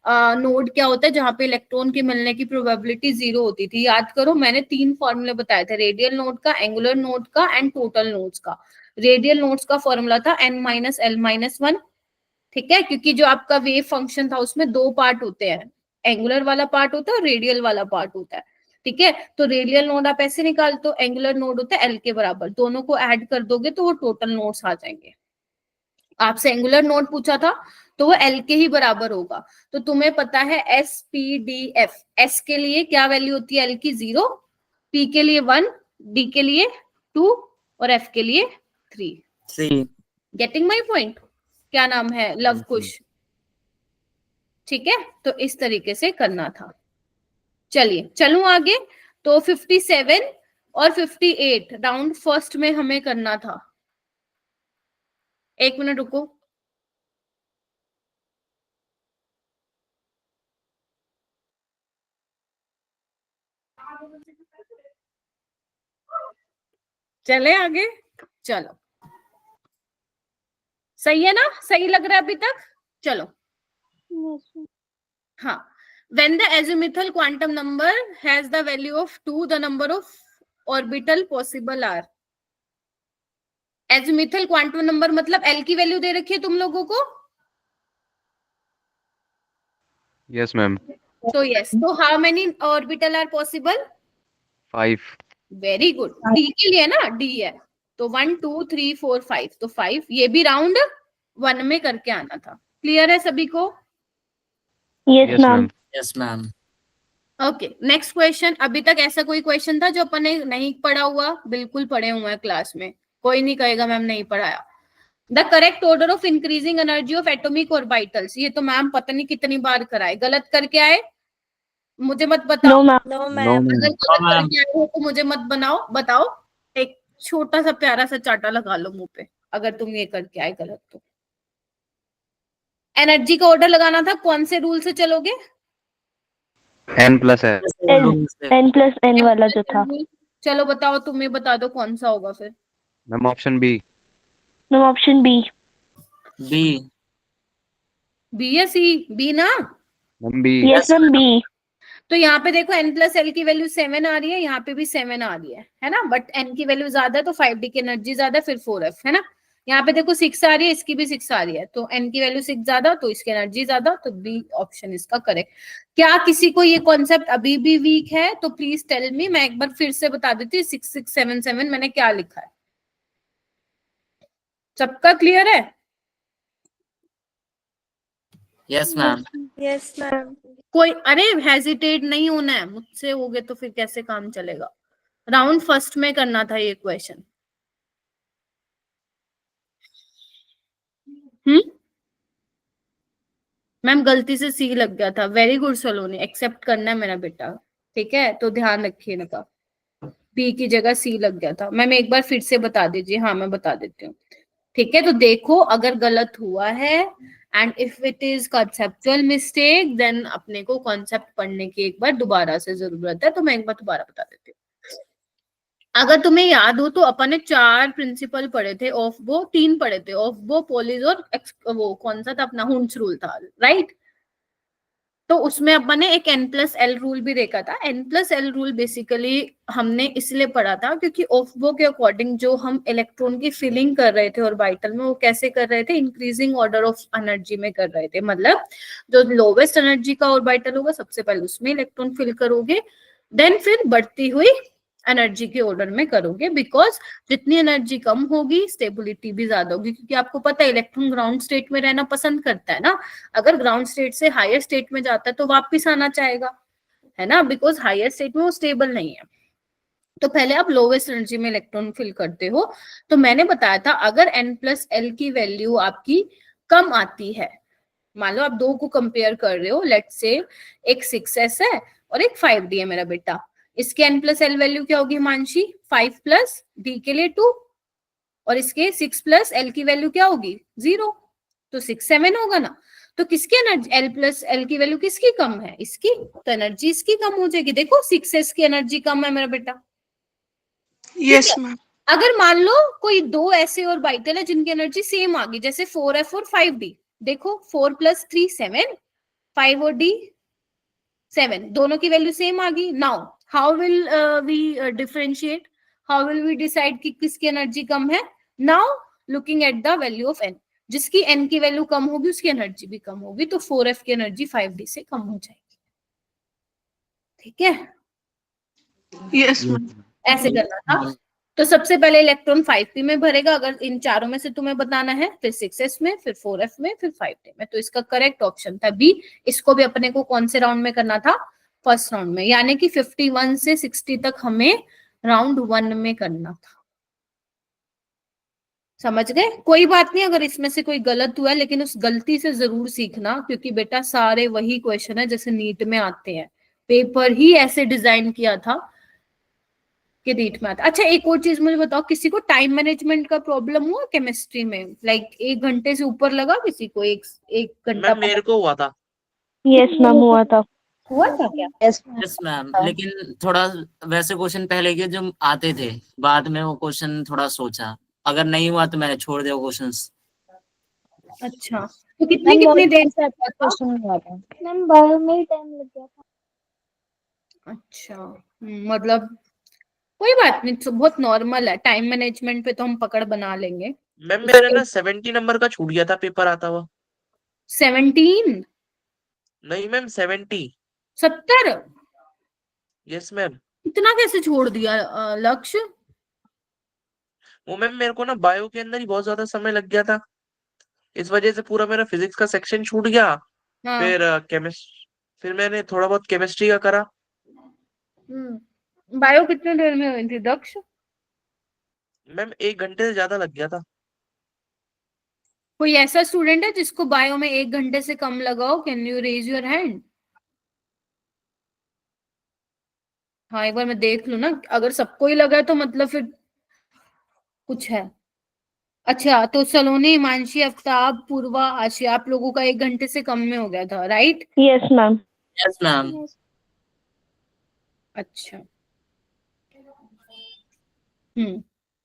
नोड क्या होता है, जहां पे इलेक्ट्रॉन के मिलने की प्रोबेबिलिटी 0 होती थी। याद करो, मैंने 3 फॉर्मूले बताए थे, रेडियल नोड का, एंगुलर नोड का एंड टोटल नोड्स का। रेडियल नोड्स का फॉर्मूला था n-l-1, ठीक है, क्योंकि जो आपका वेव फंक्शन था उसमें 2 पार्ट होते हैं, एंगुलर वाला पार्ट होता है और रेडियल वाला पार्ट होता है। ठीक है, तो रेडियल नोड आप ऐसे निकाल, तो एंगुलर नोड होता है एल के बराबर, दोनों को ऐड कर दोगे तो वो टोटल नोड्स आ जाएंगे। आपसे एंगुलर नोड पूछा था तो वो एल के ही बराबर होगा। तो तुम्हें पता है S P D F, S के लिए क्या वैल्यू होती है एल की 0, पी के लिए 1, डी के लिए 2 और एफ के लिए 3। Getting my point? क्या नाम है? लव कुश। ठीक है, तो इस तरीके से करना था। चलिए चलूं आगे। तो 57 और 58 राउंड फर्स्ट में हमें करना था। एक मिनट रुको। चले आगे। चलो, सही है ना? सही लग रहा है अभी तक? चलो। हाँ, when the azimuthal quantum number has the value of 2, the number of orbital possible are। azimuthal quantum number मतलब L की वैल्यू दे रखी है तुम लोगों को। Yes, ma'am. तो yes, तो how many orbital are possible? 5. Very good. D के लिए ना, डी है तो 1 2 3 4 5, तो 5। ये भी राउंड 1 में करके आना था। क्लियर है सभी को? Yes, ma'am. Yes ma'am. Okay, next question. अभी तक ऐसा कोई क्वेश्चन था जो अपन ने नहीं पढ़ा हुआ? बिल्कुल पढ़े हुए हैं क्लास में, कोई नहीं कहेगा मैम नहीं पढ़ाया। The correct order of increasing energy of atomic orbitals, ये तो मैम पता नहीं कितनी बार कराए। गलत करके आए? मुझे मत बताओ। No, अगर ma'am. गलत करके आए हो तो मुझे मत बताओ। एक छोटा सा प्यारा सा चाटा लगा लो मुंह पे अगर तुम ये करके आए गलत तो। एनर्जी का ऑर्डर लगाना था, कौन से रूल से चलोगे? N+N. n+n वाला जो था। चलो बताओ, तुम्हें बता दो कौन सा होगा फिर। Ma'am, option B. No, option B. B. B या सी? बी ना? Ma'am, B. Yes ma'am, B. तो यहाँ पे देखो n+l की वैल्यू 7 आ रही है, यहाँ पे भी 7 आ रही है ना, बट n की वैल्यू ज्यादा है तो 5d की एनर्जी ज्यादा है, फिर 4f है ना। यहाँ पे देखो 6 आ रही है, इसकी भी 6 आ रही है, तो n की वैल्यू 6 ज्यादा तो इसकी एनर्जी ज्यादा, तो बी ऑप्शन इसका करेक्ट। क्या किसी को ये कॉन्सेप्ट अभी भी वीक है तो प्लीज टेल मी, मैं एक बार फिर से बता देती हूँ 6677 मैंने क्या लिखा है। सबका क्लियर है? Yes ma'am. Yes ma'am. कोई, अरे हेजिटेट नहीं होना है, मुझसे हो गए तो फिर कैसे काम चलेगा। राउंड फर्स्ट में करना था ये क्वेश्चन। मैम गलती से सी लग गया था। वेरी गुड सलोनी, एक्सेप्ट करना है मेरा बेटा, ठीक है, तो ध्यान रखिए इनका। बी की जगह सी लग गया था। मैम एक बार फिर से बता दीजिए। हाँ मैं बता देती हूँ। ठीक है, तो देखो अगर गलत हुआ है and if it is conceptual mistake then अपने को कॉन्सेप्ट पढ़ने की एक बार दोबारा से जरूरत है। तो मैं एक बार दोबारा बता देती हूँ। अगर तुम्हें याद हो तो अपन ने 4 प्रिंसिपल पढ़े थे, ऑफ वो 3 पढ़े थे, ऑफ वो, पोलिस और वो कौन सा था अपना, हुंस रूल था, राइट। तो उसमें अपन ने एक n+l रूल भी देखा था। n+l रूल बेसिकली हमने इसलिए पढ़ा था क्योंकि ऑफ वो के अकॉर्डिंग जो हम इलेक्ट्रॉन की फिलिंग कर रहे थे ऑर्बिटल में, वो कैसे कर रहे थे, इंक्रीजिंग ऑर्डर ऑफ एनर्जी में कर रहे थे। मतलब जो लोवेस्ट एनर्जी का ऑर्बिटल होगा सबसे पहले उसमें इलेक्ट्रॉन फिल करोगे, देन फिर बढ़ती हुई एनर्जी के ऑर्डर में करोगे, बिकॉज जितनी एनर्जी कम होगी स्टेबिलिटी भी ज्यादा होगी, क्योंकि आपको पता है इलेक्ट्रॉन ग्राउंड स्टेट में रहना पसंद करता है ना। अगर ग्राउंड स्टेट से हायर स्टेट में जाता है तो वापस आना चाहेगा, है ना, बिकॉज हायर स्टेट में वो स्टेबल नहीं है। तो पहले आप लोवेस्ट एनर्जी में इलेक्ट्रॉन फिल करते हो। तो मैंने बताया था अगर n+l की वैल्यू आपकी कम आती है, मान लो आप दो को कंपेयर कर रहे हो, लेट्स से एक 6s है और एक 5d है मेरा बेटा, इसके n+l वैल्यू क्या होगी हिमांशी, 5 + d के लिए 2, और इसके 6 + l की वैल्यू क्या होगी 0, तो 6 7 होगा ना। तो किसकी एनर्जी l+l की वैल्यू किसकी कम है, इसकी, तो एनर्जी इसकी कम हो जाएगी। देखो 6s की एनर्जी कम है मेरा बेटा। Yes ma'am. अगर मान लो कोई दो ऐसे ऑर्बिटल है जिनकी एनर्जी सेम आ गई, जैसे 4f और 5d, देखो 4 + 3 7, 5 और d 7, दोनों की वैल्यू सेम आ गई। Now how will we differentiate, how will we decide कि किसकी एनर्जी कम है। Now looking at the value of n, जिसकी n की वैल्यू कम होगी उसकी एनर्जी भी कम होगी, तो 4f की एनर्जी 5d से कम हो जाएगी। ठीक है, यस मैम। ऐसे करना था। तो सबसे पहले इलेक्ट्रॉन 5p में भरेगा, अगर इन चारों में से तुम्हें बताना है, फिर 6s में, फिर 4f में, फिर 5d में। तो इसका करेक्ट ऑप्शन था बी। इसको भी अपने को कौन से राउंड में करना था, फर्स्ट राउंड में, यानी कि 51 से 60 तक हमें राउंड 1 में करना था। समझ गए, कोई बात नहीं अगर इसमें से कोई गलत हुआ है, लेकिन उस गलती से जरूर सीखना, क्योंकि बेटा सारे वही क्वेश्चन है जैसे नीट में आते हैं, पेपर ही ऐसे डिजाइन किया था कि नीट में आता। अच्छा एक और चीज मुझे बताओ, किसी को टाइम मैनेजमेंट का प्रॉब्लम हुआ केमिस्ट्री में, लाइक 1 घंटे से ऊपर लगा किसी को, एक घंटा? मैम मेरे को हुआ था। यस मैम हुआ था। हुआ था क्या? यस मैम, लेकिन थोड़ा वैसे क्वेश्चन पहले के जो आते थे, बाद में वो क्वेश्चन थोड़ा सोचा, अगर नहीं हुआ तो मैंने छोड़ दिया क्वेश्चंस। अच्छा तो कितनी देर से आपका क्वेश्चन हुआ था? मैम बायो में ही टाइम लग गया था। अच्छा मतलब कोई बात नहीं, तो बहुत नॉर्मल है, टाइम मैनेजमेंट पे तो हम पकड़ बना लेंगे। मैम मेरा ना 70 नंबर का छूट गया था पेपर आता हुआ। 17? नहीं मैम 70। 70? Yes ma'am. इतना कैसे छोड़ दिया लक्ष्य? वो मैम मेरे को ना बायो के अंदर ही बहुत ज्यादा समय लग गया था, इस वजह से पूरा मेरा फिजिक्स का सेक्शन छूट गया। हाँ। फिर फिर मैंने थोड़ा बहुत केमिस्ट्री का करा। बायो कितने देर में हुई थी दक्ष? मैम 1 घंटे से ज्यादा लग गया था। कोई ऐसा स्टूडेंट है जिसको बायो में 1 घंटे से कम लगाओ, can you raise your hand? हाँ एक बार मैं देख लूं ना, अगर सबको ही लगा है तो मतलब फिर कुछ है। अच्छा तो सलोनी, हिमांशी, आफ्ताब, पूर्वा, आशिया, आप लोगों का 1 घंटे से कम में हो गया था, right? Yes ma'am. Yes ma'am. अच्छा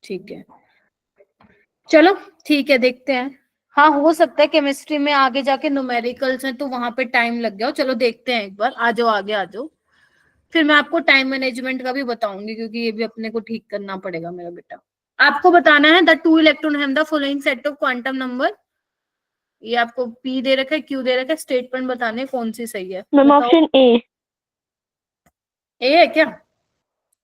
ठीक है, चलो ठीक है, देखते हैं। हाँ हो सकता है केमिस्ट्री में आगे जाके न्यूमेरिकल्स हैं तो वहां पे टाइम लग गया हो। चलो देखते हैं एक बार, आ जाओ आगे आ जाओ, फिर मैं आपको टाइम मैनेजमेंट का भी बताऊंगी, क्योंकि ये भी अपने को ठीक करना पड़ेगा मेरा बेटा। आपको बताना है the 2 electron have the following set of quantum number. ये आपको पी दे रखा है, क्यू दे रखा है, स्टेटमेंट बताने कौन सी सही है। मैम ऑप्शन ए। ए है क्या?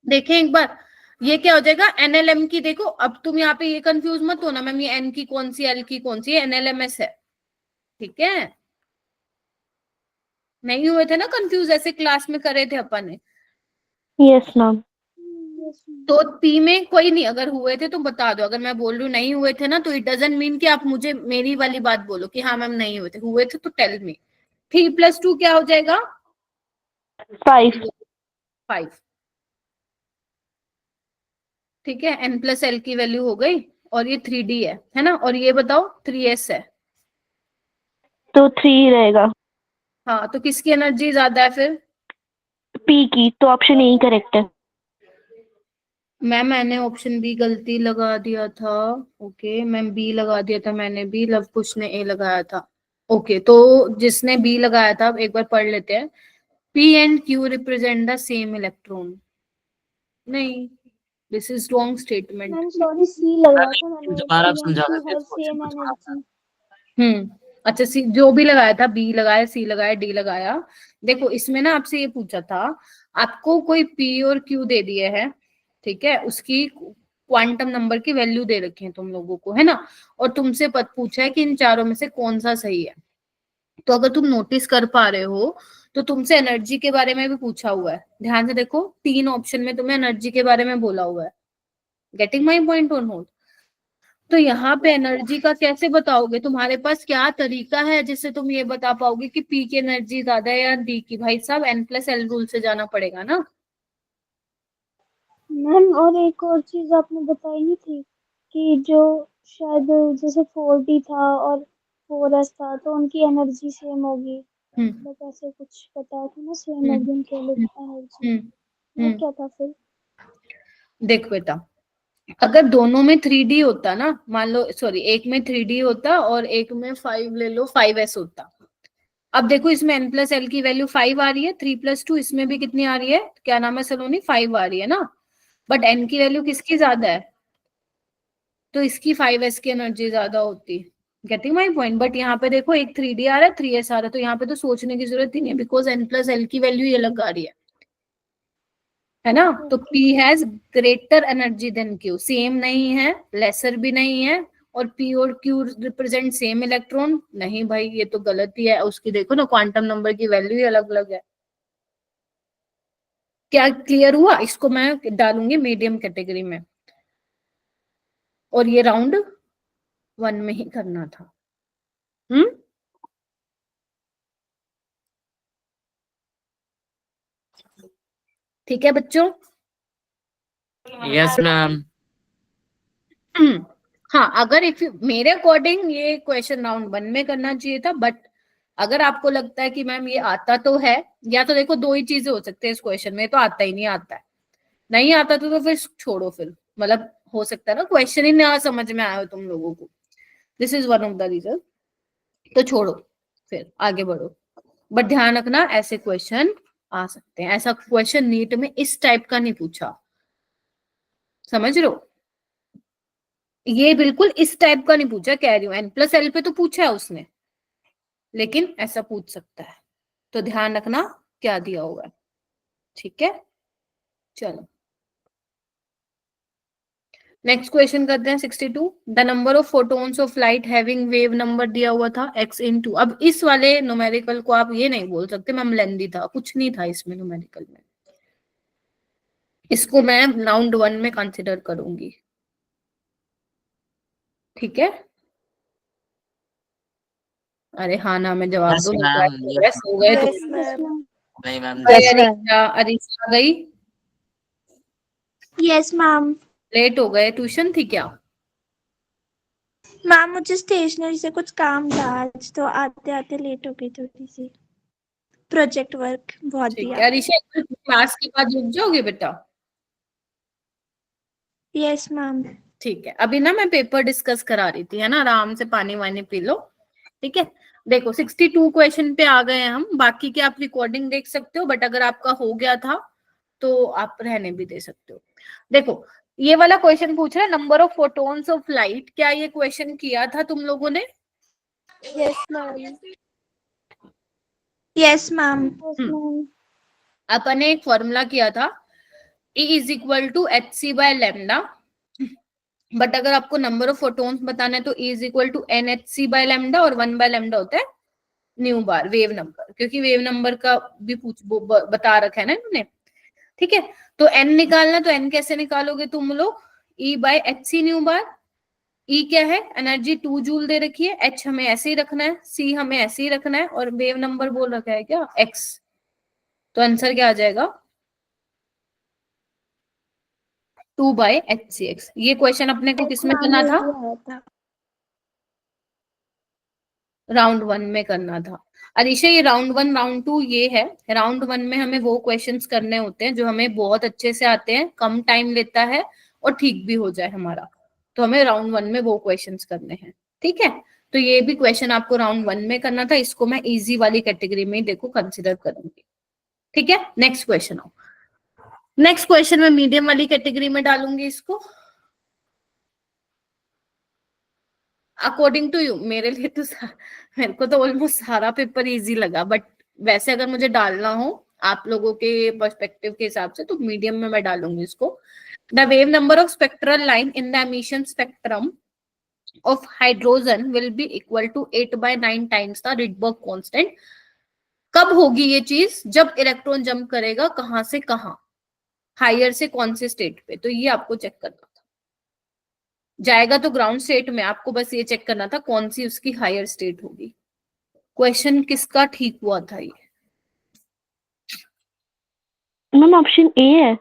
देखें एक बार, ये क्या हो जाएगा एनएलएम की। देखो अब तुम यहाँ पे ये कंफ्यूज मत हो ना मैम, ये एन की कौन सी, एल की कौन सी, एनएलएमएस है, ठीक है? नहीं हुए थे ना कंफ्यूज, ऐसे क्लास में करे थे अपन ने। Yes ma'am. तो पी में कोई नहीं, अगर हुए थे तो बता दो, अगर मैं बोल रही हूँ नहीं हुए थे ना तो इट डजंट मीन कि आप मुझे मेरी वाली बात बोलो कि हाँ मैम नहीं हुए थे, हुए थे तो टेल मी। 3 + 2 क्या हो जाएगा? 5। 5। ठीक है, n+l की वैल्यू हो गई, और ये 3D है ना, और ये बताओ 3s है। तो 3 रहेगा, हाँ, तो किसकी एनर्जी ज्यादा है फिर? पी की, तो ऑप्शन ए करेक्ट है। मैम मैंने ऑप्शन बी गलती लगा दिया था। ओके मैम, बी लगा दिया था मैंने बी, लव कुश ने ए लगाया था। ओके, तो जिसने बी लगाया था एक बार पढ़ लेते हैं। P and Q represent the same electron. नहीं, this is wrong statement. Ma'am sorry, C लगाया था मैंने, दोबारा आप पी एंड समझा क्यू सकते हैव हैं क्वेश्चन सेम को थोड़ा सा? एनर्जी। अच्छा, सी जो भी लगाया था, बी लगाया, सी लगाया, डी लगाया। देखो इसमें ना आपसे ये पूछा था, आपको कोई पी और क्यू दे दिए है, ठीक है, उसकी क्वांटम नंबर की वैल्यू दे रखी है तुम लोगों को, है ना, और तुमसे पूछा है कि इन चारों में से कौन सा सही है। तो अगर तुम नोटिस कर पा रहे हो तो तुमसे एनर्जी के बारे में भी पूछा हुआ है। ध्यान से देखो, 3 ऑप्शन में तुम्हें एनर्जी के बारे में बोला हुआ है। गेटिंग माई पॉइंट और नोट? तो यहाँ पे एनर्जी का कैसे बताओगे? तुम्हारे पास क्या तरीका है जिससे तुम ये बता पाओगे कि पी की एनर्जी ज्यादा है या डी की? भाई साहब, n+l रूल से जाना पड़ेगा ना। मैम और एक और चीज आपने बताई नहीं थी कि जो शायद जैसे 4D था और 4S था तो उनकी एनर्जी सेम होगी, मतलब ऐसे कुछ बताया था ना, सेम होगी उनकी एनर्जी। वो क्या था फिर? देख बेटा, अगर दोनों में 3D होता ना, मान लो, सॉरी, एक में 3D होता और एक में 5 ले लो, 5s होता। अब देखो इसमें n+l की वैल्यू 5 आ रही है, 3+2 इसमें भी कितनी आ रही है, क्या नाम है सलोनी, 5 आ रही है ना, बट n की वैल्यू किसकी ज्यादा है, तो इसकी 5s की एनर्जी ज्यादा होती। Getting my point? बट यहाँ पे देखो एक 3D आ रहा है, 3s आ रहा है, तो यहाँ पे तो सोचने की जरूरत ही नहीं है, बिकॉज n+l की वैल्यू ये अलग आ रही है ना। तो P has greater energy than Q, same नहीं है, लेसर भी नहीं है, और P और Q रिप्रेजेंट सेम इलेक्ट्रॉन नहीं। भाई ये तो गलत ही है, उसकी देखो ना क्वांटम नंबर की वैल्यू ही अलग अलग है। क्या क्लियर हुआ? इसको मैं डालूंगी मीडियम कैटेगरी में, और ये राउंड 1 में ही करना था। ठीक है बच्चों? Yes ma'am. हाँ, अगर इफ मेरे अकॉर्डिंग ये क्वेश्चन राउंड 1 में करना चाहिए था, बट अगर आपको लगता है कि मैम ये आता तो है, या तो देखो दो ही चीजें हो सकते हैं इस क्वेश्चन में, तो आता ही नहीं आता है, नहीं आता तो फिर छोड़ो, फिर मतलब हो सकता है ना क्वेश्चन ही ना समझ में आया हो तुम लोगों को, this is one of the reason, तो छोड़ो, फिर आगे बढ़ो। बट ध्यान रखना, ऐसे क्वेश्चन आ सकते हैं, ऐसा क्वेश्चन नीट में इस टाइप का नहीं पूछा, समझ रहे हो? ये बिल्कुल इस टाइप का नहीं पूछा, कह रही हूँ, n+l पे तो पूछा है उसने, लेकिन ऐसा पूछ सकता है, तो ध्यान रखना क्या दिया होगा। ठीक है, चलो नेक्स्ट क्वेश्चन करते हैं 62। The number of photons of light having wave number दिया हुआ था x/2। अब इस वाले न्यूमेरिकल को आप ये नहीं बोल सकते मैम लेंदी था, कुछ नहीं था इसमें न्यूमेरिकल में, इसको मैं राउंड 1 में कंसिडर करूंगी। ठीक है, अरे हाँ ना में जवाब यस दो, मैम। सो गए तो। नहीं मैम। अरीसा गई, यस मैम। लेट हो गए, ट्यूशन थी क्या? मैम मुझे स्टेशनरी से कुछ काम था आज, तो आते आते लेट हो गई थोड़ी सी, प्रोजेक्ट वर्क बहुत ठीक दिया। है अरीशा, क्लास के बाद रुक जाओगे बेटा? Yes ma'am. ठीक है, अभी ना मैं पेपर डिस्कस करा रही थी, है ना, आराम से पानी वानी पी लो। ठीक है, देखो 62 क्वेश्चन पे आ गए हैं हम, बाकी के आप रिकॉर्डिंग देख सकते हो, बट अगर आपका हो गया था तो आप रहने भी दे सकते हो। देखो ये वाला क्वेश्चन पूछ रहा है number of photons of light, क्या ये क्वेश्चन किया था तुम लोगों ने? Yes ma'am. Yes ma'am. अपन ने एक फॉर्मूला किया था, E = hc/λ, बट अगर आपको नंबर ऑफ फोटोन्स बताना है तो E = nhc/λ, और 1/λ होता है न्यू बार वेव नंबर, क्योंकि वेव नंबर का भी बता रखा है ना इन्होंने। ठीक है, तो n निकालना, तो n कैसे निकालोगे तुम लोग? E/hc न्यू बार। E क्या है? एनर्जी 2 जूल दे रखी है, h हमें ऐसे ही रखना है, c हमें ऐसे ही रखना है, और वेव नंबर बोल रखा है क्या? x। तो आंसर क्या आ जाएगा? 2/HCX। ये क्वेश्चन अपने को किसमें करना था? राउंड 1 में करना था। अलीशा ये राउंड 1 राउंड 2 ये है। राउंड 1 में हमें वो क्वेश्चंस करने होते हैं जो हमें बहुत अच्छे से आते हैं, कम टाइम लेता है और ठीक भी हो जाए हमारा, तो हमें राउंड 1 में वो क्वेश्चंस करने हैं। ठीक है, तो ये भी क्वेश्चन आपको राउंड 1 में करना था, इसको मैं इजी वाली कैटेगरी में देखो कंसिडर करूंगी। ठीक है, नेक्स्ट क्वेश्चन आओ। नेक्स्ट क्वेश्चन मैं मीडियम वाली कैटेगरी में डालूंगी इसको। अकॉर्डिंग टू यू, मेरे लिए तो मेरे को तो ऑलमोस्ट सारा पेपर इजी लगा, बट वैसे अगर मुझे डालना हो आप लोगों के पर्सपेक्टिव के हिसाब से तो मीडियम में मैं डालूंगी इसको। The wave number of spectral line in the emission spectrum of hydrogen will be equal to 8/9 times the Rydberg constant. कब होगी ये चीज? जब इलेक्ट्रॉन जंप करेगा कहां से कहां, हायर से कौन से स्टेट पे, तो ये आपको चेक करना था। जाएगा तो ग्राउंड स्टेट में, आपको बस ये चेक करना था कौन सी उसकी हायर स्टेट होगी। क्वेश्चन किसका ठीक हुआ था ये? मैम ऑप्शन ए है।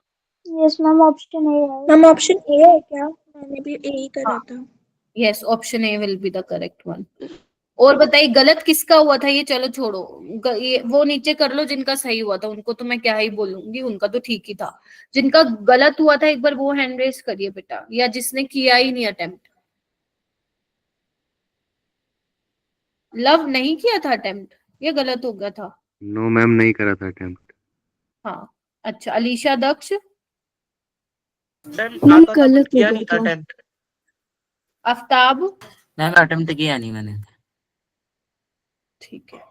यस मैम, ऑप्शन ए है। मैम ऑप्शन ए है क्या? मैंने भी ए ही करा था। Yes, option A will be the correct one. और बताइए गलत किसका हुआ था ये? चलो छोड़ो, ये वो नीचे कर लो जिनका सही हुआ था, उनको तो मैं क्या ही बोलूंगी, उनका तो ठीक ही था। जिनका गलत हुआ था एक बार वो हैंड रेस करिए बेटा, या जिसने किया ही नहीं अटेम्प्ट। लव नहीं किया था अटेम्प्ट, ये गलत हो गया था। नो मैम, नहीं करा था अटेम्प्ट। हाँ अच्छा, अलीशा, दक्ष, मैम गलत किया नहीं था अटेम्प्ट। आफ्ताब, मैम अटेम्प्ट किया नहीं मैंने। ठीक है।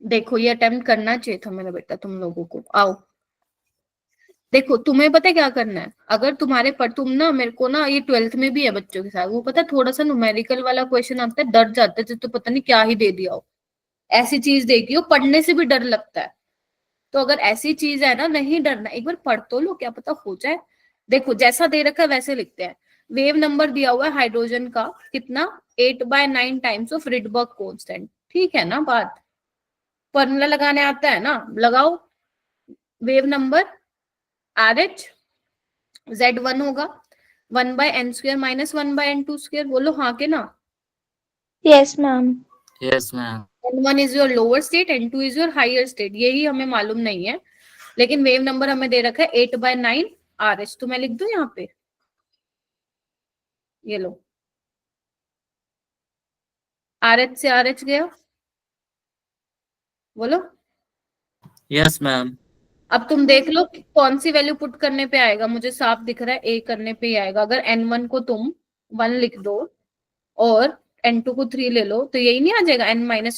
देखो ये अटेम्प्ट करना चाहिए था मेरा बेटा तुम लोगों को। आओ देखो, तुम्हें पता है क्या करना है? अगर तुम्हारे पर तुम ना, मेरे को ना ये 12th में भी है बच्चों के साथ, वो पता है थोड़ा सा न्यूमेरिकल वाला क्वेश्चन आता है, डर जाते थे, तो पता नहीं क्या ही दे दिया हो, ऐसी चीज देखी हो, पढ़ने से भी डर लगता है। तो अगर ऐसी चीज है ना, नहीं डरना, एक बार पढ़ तो लो, क्या पता हो जाए। देखो जैसा दे रखा है वैसे लिखते हैं। वेव नंबर दिया हुआ है हाइड्रोजन का कितना? 8/9 टाइम्स ऑफ रिडबर्ग कांस्टेंट। ठीक है ना बात? फॉर्मूला लगाने आता है ना, लगाओ। वेव नंबर RH Z1 होगा 1/n² माइनस 1/n²। बोलो हाँ के ना? Yes ma'am. Yes ma'am. N1 is your lower state, N2 is your higher state. यही हमें मालूम नहीं है, लेकिन वेव नंबर हमें दे रखा है 8/9 RH। तो मैं लिख दूं यहाँ पे, ये लो, RH से RH गया, बोलो। Yes ma'am. अब तुम देख लो कि कौन सी वैल्यू पुट करने पे आएगा। मुझे साफ दिख रहा है A करने पे ही आएगा। अगर N1 को तुम 1 लिख दो और N2 को 3 ले लो, तो यही नहीं आ जाएगा? N-1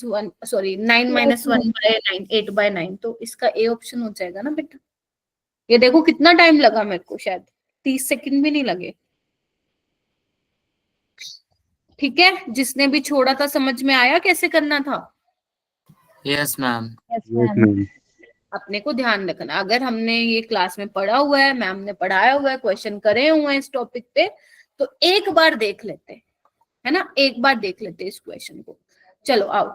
sorry 9-1/9 8/9। तो इसका A ऑप्शन हो जाएगा ना बेटा। ये देखो कितना टाइम लगा मेरे को, शायद 30 सेकंड भी नहीं लगे। ठीक है, जिसने भी छोड़ा था समझ में आया कैसे करना था? Yes ma'am. Yes ma'am. अपने को ध्यान रखना, अगर हमने ये क्लास में पढ़ा हुआ है, मैम ने पढ़ाया हुआ है, क्वेश्चन करे हुए हैं इस टॉपिक पे, तो एक बार देख लेते हैं, है ना, एक बार देख लेते हैं इस क्वेश्चन को। चलो आओ।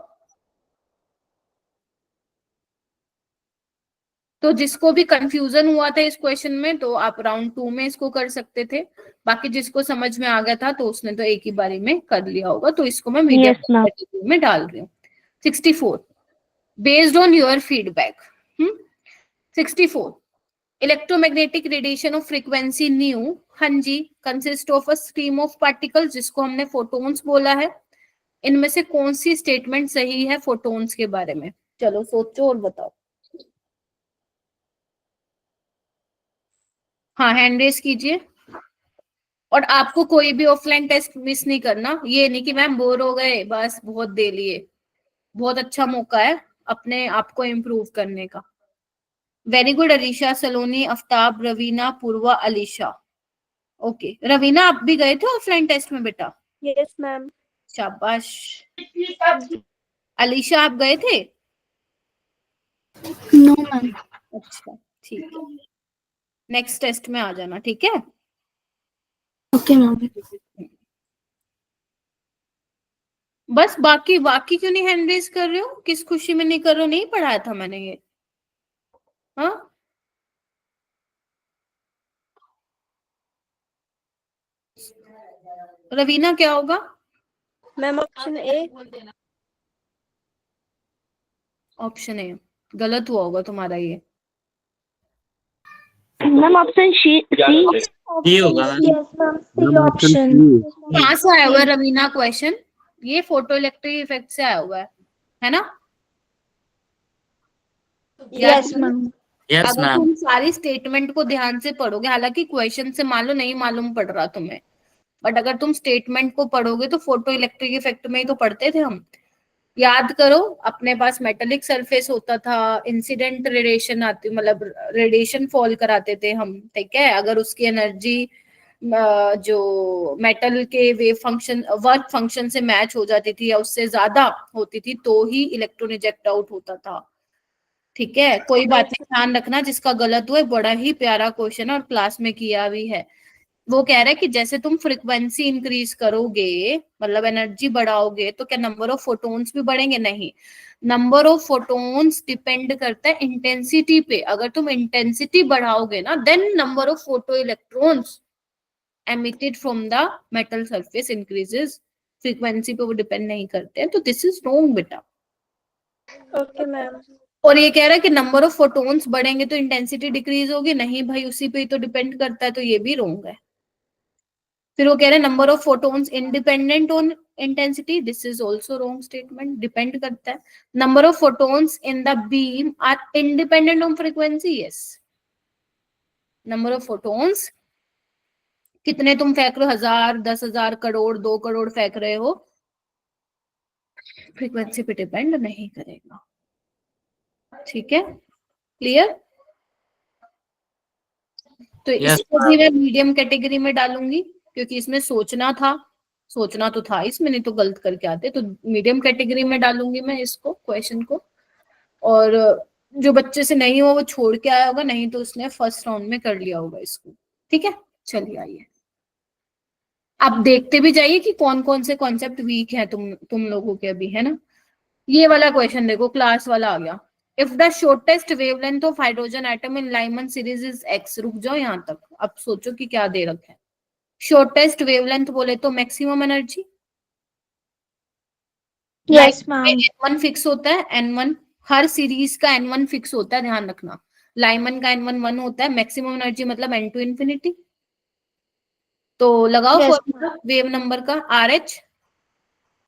तो जिसको भी कंफ्यूजन हुआ था इस क्वेश्चन में, तो आप राउंड 2 में इसको कर सकते थे। बाकी जिसको समझ में आ गया था तो उसने तो एक ही बारी में कर लिया होगा। तो इसको मैं मीडियम में डाल रही हूँ। 64 based on your feedback. 64 electromagnetic radiation of frequency nu, हाँ जी, consist of a stream of particles, जिसको हमने फोटोन्स बोला है। इनमें से कौन सी स्टेटमेंट सही है फोटोन्स के बारे में? चलो सोचो और बताओ। हाँ हैंड रेस कीजिए। और आपको कोई भी ऑफलाइन टेस्ट मिस नहीं करना। ये नहीं कि मैम बोर हो गए बस बहुत दे लिए, बहुत अच्छा मौका है अपने आप को इम्प्रूव करने का। Very good Alisha, Saloni, Aftab, Raveena, Purva, Alisha. Okay Raveena, आप भी गए थे ऑफलाइन टेस्ट में बेटा? Yes ma'am. शाबाश। अलीशा आप गए थे? No ma'am. अच्छा ठीक है, नेक्स्ट टेस्ट में आ जाना, ठीक है? Okay ma'am. बस बाकी क्यों नहीं हैंड रेस कर रहे हो? किस खुशी में नहीं कर रहे हो? नहीं पढ़ाया था मैंने ये? हाँ रवीना क्या होगा? Ma'am option A. Option A गलत हुआ होगा तुम्हारा ये। Ma'am option C. ये होगा ma'am. Yes ma'am, C ma'am option option. C. कहाँ से आया हुआ है रवीना क्वेश्चन? ये फोटो इलेक्ट्रिक इफेक्ट से आया हुआ है ना? Yes ma'am. यस अगर मैम। तुम सारी स्टेटमेंट को ध्यान से पढ़ोगे, हालांकि क्वेश्चन से मान लो नहीं मालूम पड़ रहा तुम्हें, बट अगर तुम स्टेटमेंट को पढ़ोगे तो फोटो इलेक्ट्रिक इफेक्ट में ही तो पढ़ते थे हम। याद करो, अपने पास मेटेलिक सरफेस होता था, इंसिडेंट रेडिएशन आती, मतलब रेडिएशन फॉल कराते थे हम, ठीक है। अगर उसकी एनर्जी जो मेटल के वेव फंक्शन वर्क फंक्शन से मैच हो जाती थी या उससे ज्यादा होती थी तो ही इलेक्ट्रॉन इजेक्ट आउट होता था, ठीक है। कोई बात नहीं, ध्यान रखना जिसका गलत हुआ है। बड़ा ही प्यारा क्वेश्चन और क्लास में किया भी है। वो कह रहा है कि जैसे तुम फ्रीक्वेंसी इंक्रीज करोगे, मतलब एनर्जी बढ़ाओगे, तो क्या नंबर ऑफ फोटोन्स भी बढ़ेंगे? नहीं, नंबर ऑफ फोटोन्स डिपेंड करता है इंटेंसिटी पे। अगर तुम इंटेंसिटी बढ़ाओगे ना, then number of photo electrons emitted from the metal surface increases. Frequency पे वो डिपेंड नहीं करते हैं, तो दिस इज रॉन्ग बेटा। Okay ma'am. और ये कह रहा है कि नंबर ऑफ फोटोन्स बढ़ेंगे तो इंटेंसिटी डिक्रीज होगी, नहीं भाई, उसी पे ही तो डिपेंड करता है, तो ये भी रॉन्ग है। फिर वो कह रहे हैं number of photons independent on intensity, this is also wrong statement, depend करता है। Number of photons in the beam are independent on frequency, yes. Number of photons कितने तुम फेंक रहे हो, 1000, 10,000, करोड़, 2 करोड़ फेंक रहे हो, फ्रीक्वेंसी पे डिपेंड नहीं करेगा, ठीक है। क्लियर? तो Yes, इसको भी मैं मीडियम कैटेगरी में डालूंगी, क्योंकि इसमें सोचना था, सोचना तो था इसमें, नहीं तो गलत करके आते। तो मीडियम कैटेगरी में डालूंगी मैं इसको, क्वेश्चन को। और जो बच्चे से नहीं हो वो छोड़ के आया होगा, नहीं तो उसने फर्स्ट राउंड में कर लिया होगा इसको, ठीक है। चलिए आइए, आप देखते भी जाइए कि कौन कौन से कॉन्सेप्ट वीक है तुम लोगों के अभी, है ना। ये वाला क्वेश्चन देखो, क्लास वाला आ गया। If the shortest wavelength of hydrogen atom in Lyman series is x, रुक जाओ यहां तक, अब सोचो कि क्या दे रखा है। शॉर्टेस्ट वेवलेंथ बोले तो maximum energy, yes ma'am. N1 fix होता है, N1 हर सीरीज का N1 फिक्स होता है, ध्यान रखना। लाइमन का N1 1 होता है, मैक्सिमम एनर्जी मतलब N2 इंफिनिटी। तो लगाओ Yes, फॉर्मूला वेव नंबर का, RH,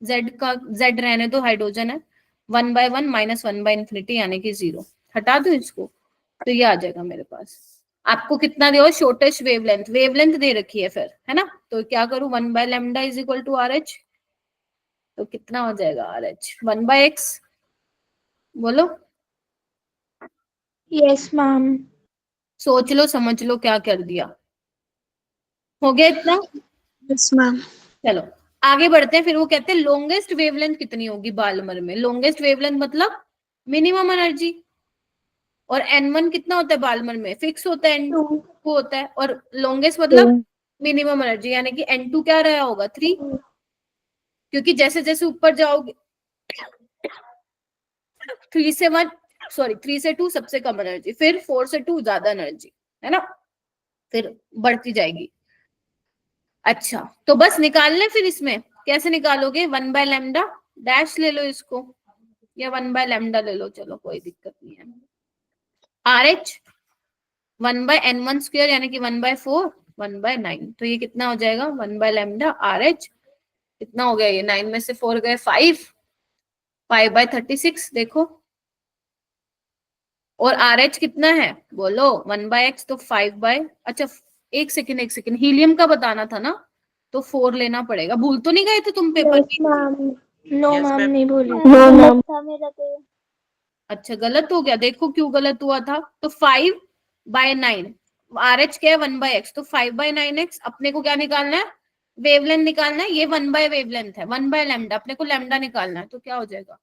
Z का, Z रहने दो, हाइड्रोजन है, 1/1 माइनस 1/इंफिनिटी यानी कि 0। हटा दो इसको, तो ये आ जाएगा मेरे पास। आपको कितना दिया हो? शॉर्टेस्ट वेवलेंथ, वेवलेंथ दे रखी है फिर, है ना। तो क्या करूं, 1/λ इज इक्वल टू RH, तो कितना हो जाएगा RH, 1/x, बोलो। Yes ma'am. सोच लो, समझ लो क्या कर दिया। हो गया इतना? यस मैम। चलो आगे बढ़ते हैं। फिर वो कहते हैं लॉन्गेस्ट वेवलेंथ कितनी होगी बालमर में। लॉन्गेस्ट वेवलेंथ मतलब मिनिमम एनर्जी। और N1 कितना होता है बालमर में? फिक्स होता है, N2 होता है। और लॉन्गेस्ट मतलब मिनिमम एनर्जी, यानी कि N2 क्या रहा होगा, 3, क्योंकि जैसे जैसे ऊपर जाओगे 3 से 1, सॉरी 3 से 2 सबसे कम एनर्जी, फिर 4 से 2 ज्यादा एनर्जी, है ना, फिर बढ़ती जाएगी। अच्छा, तो बस निकाल लें फिर। इसमें कैसे निकालोगे, 1/λ डैश ले लो इसको, या 1/λ ले लो, चलो कोई दिक्कत नहीं है। RH 1/N1 स्क्वायर यानी कि 1/4, 1/9, तो ये कितना हो जाएगा, 1/λ RH कितना हो गया, ये 9 में से 4 गए 5, 5/36 देखो। और RH कितना है बोलो, 1/x, तो 5/, अच्छा एक सेकंड, हीलियम का बताना था ना, तो 4 लेना पड़ेगा। भूल तो नहीं गए थे तुम paper yes ma'am. No Yes, ma'am, ma'am. नहीं भूली। No, ma'am. था मेरा तो। अच्छा गलत हो गया, देखो क्यों गलत हुआ था। तो 5/9, RH क्या है 1/x, तो 5/9x। अपने को क्या निकालना है, वेवलेंथ निकालना है। ये 1/वेवलेंथ है, 1/λ, अपने को लैम्डा निकालना है, तो क्या हो जाएगा,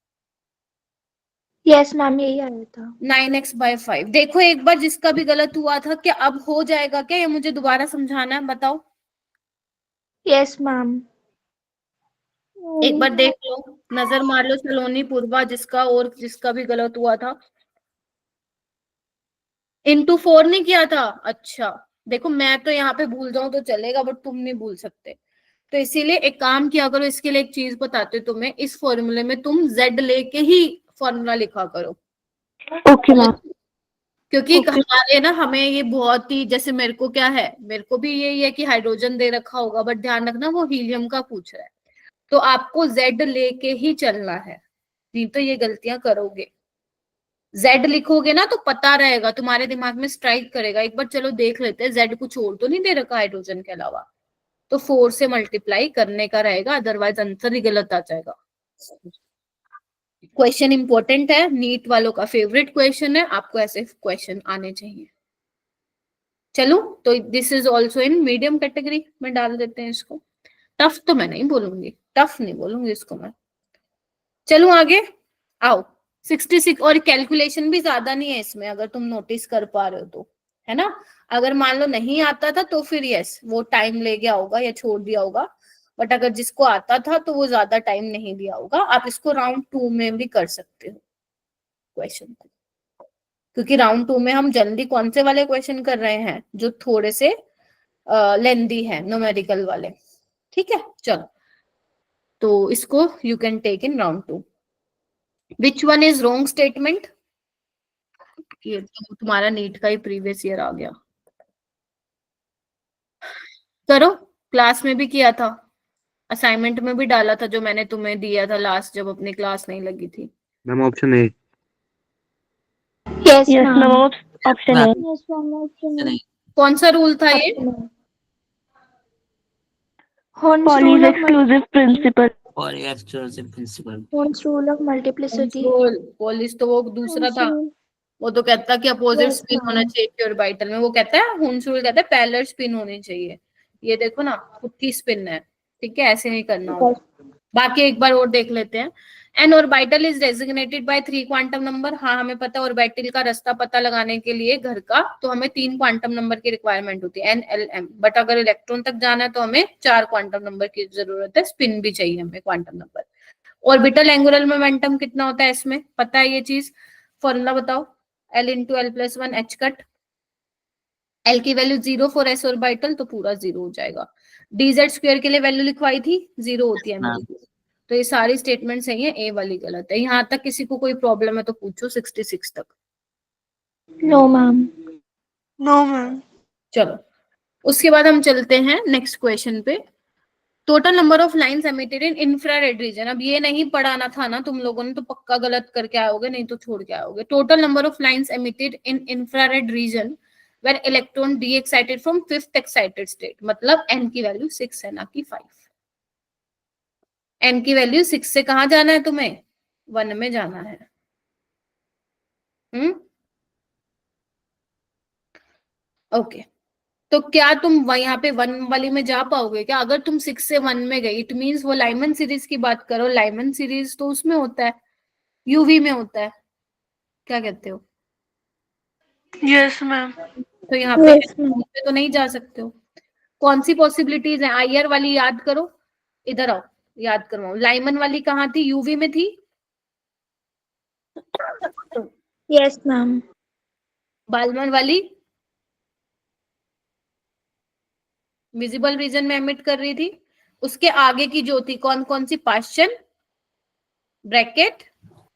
यस मैम, यही आया था। 9x/5। देखो एक बार जिसका भी गलत हुआ था, क्या अब हो जाएगा क्या, या मुझे दोबारा समझाना है, बताओ। Yes ma'am. एक बार देख लो, नजर मार लो, सलोनी, पूर्वा, जिसका और जिसका भी गलत हुआ था। इंटू 4 नहीं किया था, अच्छा। देखो मैं तो यहाँ पे भूल जाऊं तो चलेगा, बट तुम नहीं भूल सकते। तो इसीलिए एक काम किया करो, इसके लिए एक चीज बताते हो तुम्हें, इस फॉर्मूले में तुम z लेके ही फॉर्मूला लिखा करो। Okay ma'am. क्योंकि Okay. हमारे ना, हमें ये बहुत ही, जैसे मेरे को क्या है, मेरे को भी यही है कि हाइड्रोजन दे रखा होगा, बट ध्यान रखना वो हीलियम का पूछ रहा है, तो आपको z लेके ही चलना है, नहीं तो ये गलतियां करोगे। z लिखोगे ना तो पता रहेगा, तुम्हारे दिमाग में स्ट्राइक करेगा, एक बार चलो देख लेते हैं z कुछ और तो नहीं दे रखा हाइड्रोजन के अलावा, तो 4 से मल्टीप्लाई करने का रहेगा, अदरवाइज आंसर ही गलत आ जाएगा। क्वेश्चन इंपॉर्टेंट है, नीट वालों का फेवरेट क्वेश्चन है, आपको ऐसे क्वेश्चन आने चाहिए। चलो, तो this is also in medium category में डाल देते हैं इसको। टफ तो मैं नहीं बोलूंगी, टफ नहीं बोलूंगी इसको मैं। चलो आगे आओ। 66 और कैलकुलेशन भी ज्यादा नहीं है इसमें, अगर तुम नोटिस कर पा रहे हो तो, है ना। अगर मान लो नहीं आता था तो फिर यस वो टाइम ले गया होगा या छोड़ दिया होगा, बट अगर जिसको आता था तो वो ज्यादा टाइम नहीं दिया होगा। आप इसको राउंड 2 में भी कर सकते हो क्वेश्चन को, क्योंकि राउंड 2 में हम जल्दी कौन से वाले क्वेश्चन कर रहे हैं, जो थोड़े से लेंदी है, न्यूमेरिकल वाले। ठीक है, चलो, तो इसको you can take in round 2। Which one is wrong statement? ये तो तुम्हारा नीट का ही प्रीवियस ईयर आ गया। करो, क्लास में भी किया था, असाइनमेंट में भी डाला था, जो मैंने तुम्हें दिया था लास्ट जब अपनी क्लास नहीं लगी थी। मैम ऑप्शन ए। Yes yes ma'am, ma'am. Option है। यस मैम, ऑप्शन नहीं, कौन सा रूल था ये? Pauli's exclusive principle. और ये exclusive principle. Holmes rule of multiplicity. Pauli's तो वो दूसरा था, वो तो कहता है कि अपोजिट Yes, स्पिन ma'am. होना चाहिए प्योर बाइटल में, वो कहता है हुन्स रूल कहता है पैरेलल स्पिन होनी चाहिए। ये देखो ना, खुद की स्पिन है, ठीक है, ऐसे नहीं करना होगा। बाकी एक बार और देख लेते हैं। N orbital is designated by 3 quantum number. हाँ, हमें पता है ऑर्बिटल का रास्ता पता लगाने के लिए घर का, तो हमें 3 क्वांटम नंबर की रिक्वायरमेंट होती है, एन एल एम। बट अगर इलेक्ट्रॉन तक जाना है तो हमें 4 क्वांटम नंबर की जरूरत है, स्पिन भी चाहिए हमें quantum number. Orbital angular momentum कितना होता है इसमें, पता है ये चीज, फॉर्मूला बताओ। L into L plus 1 H cut. L की वैल्यू 0 फॉर एस ऑर्बिटल, तो पूरा 0 हो जाएगा। dz स्क्वायर के लिए वैल्यू लिखवाई थी, 0 होती है मेरी। तो ये सारी स्टेटमेंट सही है, ए वाली गलत है। यहाँ तक किसी को कोई प्रॉब्लम है तो पूछो, 66 तक। No ma'am. No, ma'am. चलो, उसके बाद हम चलते हैं नेक्स्ट क्वेश्चन पे। Total number of lines emitted in infrared region. अब ये नहीं पढ़ाना था ना तुम लोगों ने, तो पक्का गलत करके आओगे, नहीं तो छोड़ के आओगे। Total number of lines emitted in infrared reason where electron de-excited from 5th excited state, मतलब n की वैल्यू 6 है ना कि 5। n की वैल्यू 6 से कहां जाना है तुम्हें? 1 में जाना है। ओके, तो क्या तुम यहाँ पे 1 वाली में जा पाओगे क्या? अगर तुम 6 से 1 में गई, इट मींस वो लाइमन सीरीज की बात करो। लाइमन सीरीज तो उसमें होता है, यूवी में होता है, क्या कहते हो? Yes, ma'am. तो यहाँ पे तो नहीं जा सकते हो। कौन सी पॉसिबिलिटीज है? आईआर वाली याद करो, इधर आओ, याद करवाओ। लाइमन वाली कहाँ थी? यूवी में थी। Yes ma'am. बालमन वाली विजिबल रीजन में एमिट कर रही थी। उसके आगे की जो थी कौन कौन सी? Paschen, bracket,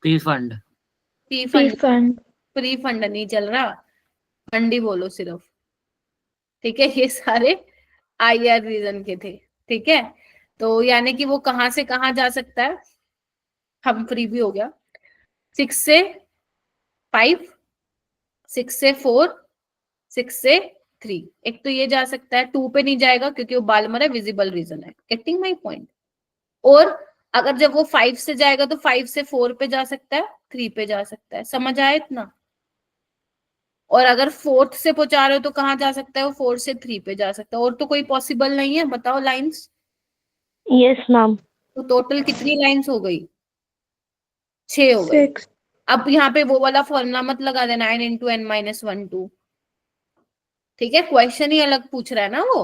Pfund. Pfund. Pre fund नहीं चल रहा, फंडी बोलो सिर्फ, ठीक है। ये सारे आईआर रीजन के थे, ठीक है। तो यानी कि वो कहां से कहां जा सकता है? हम फ्री भी हो गया। 6 से 5, 6 से 4, 6 से 3। एक तो ये जा सकता है, 2 पे नहीं जाएगा क्योंकि वो बालमर है, विजिबल रीजन है। Getting my point? और अगर जब वो 5 से जाएगा तो 5 से 4 पे जा सकता है, 3 पे जा सकता है। समझ आया इतना? और अगर 4th से पहुंचा रहे हो तो कहां जा सकता है वो? 4 से 3 पे जा सकता है। और तो कोई पॉसिबल नहीं है, बताओ लाइंस। Yes ma'am. तो टोटल कितनी लाइंस हो गई? 6 हो गई। 6. अब यहाँ पे वो वाला फॉर्मूला मत लगा देना, 9 इंटू n माइनस 1 2, ठीक है। क्वेश्चन ही अलग पूछ रहा है ना वो।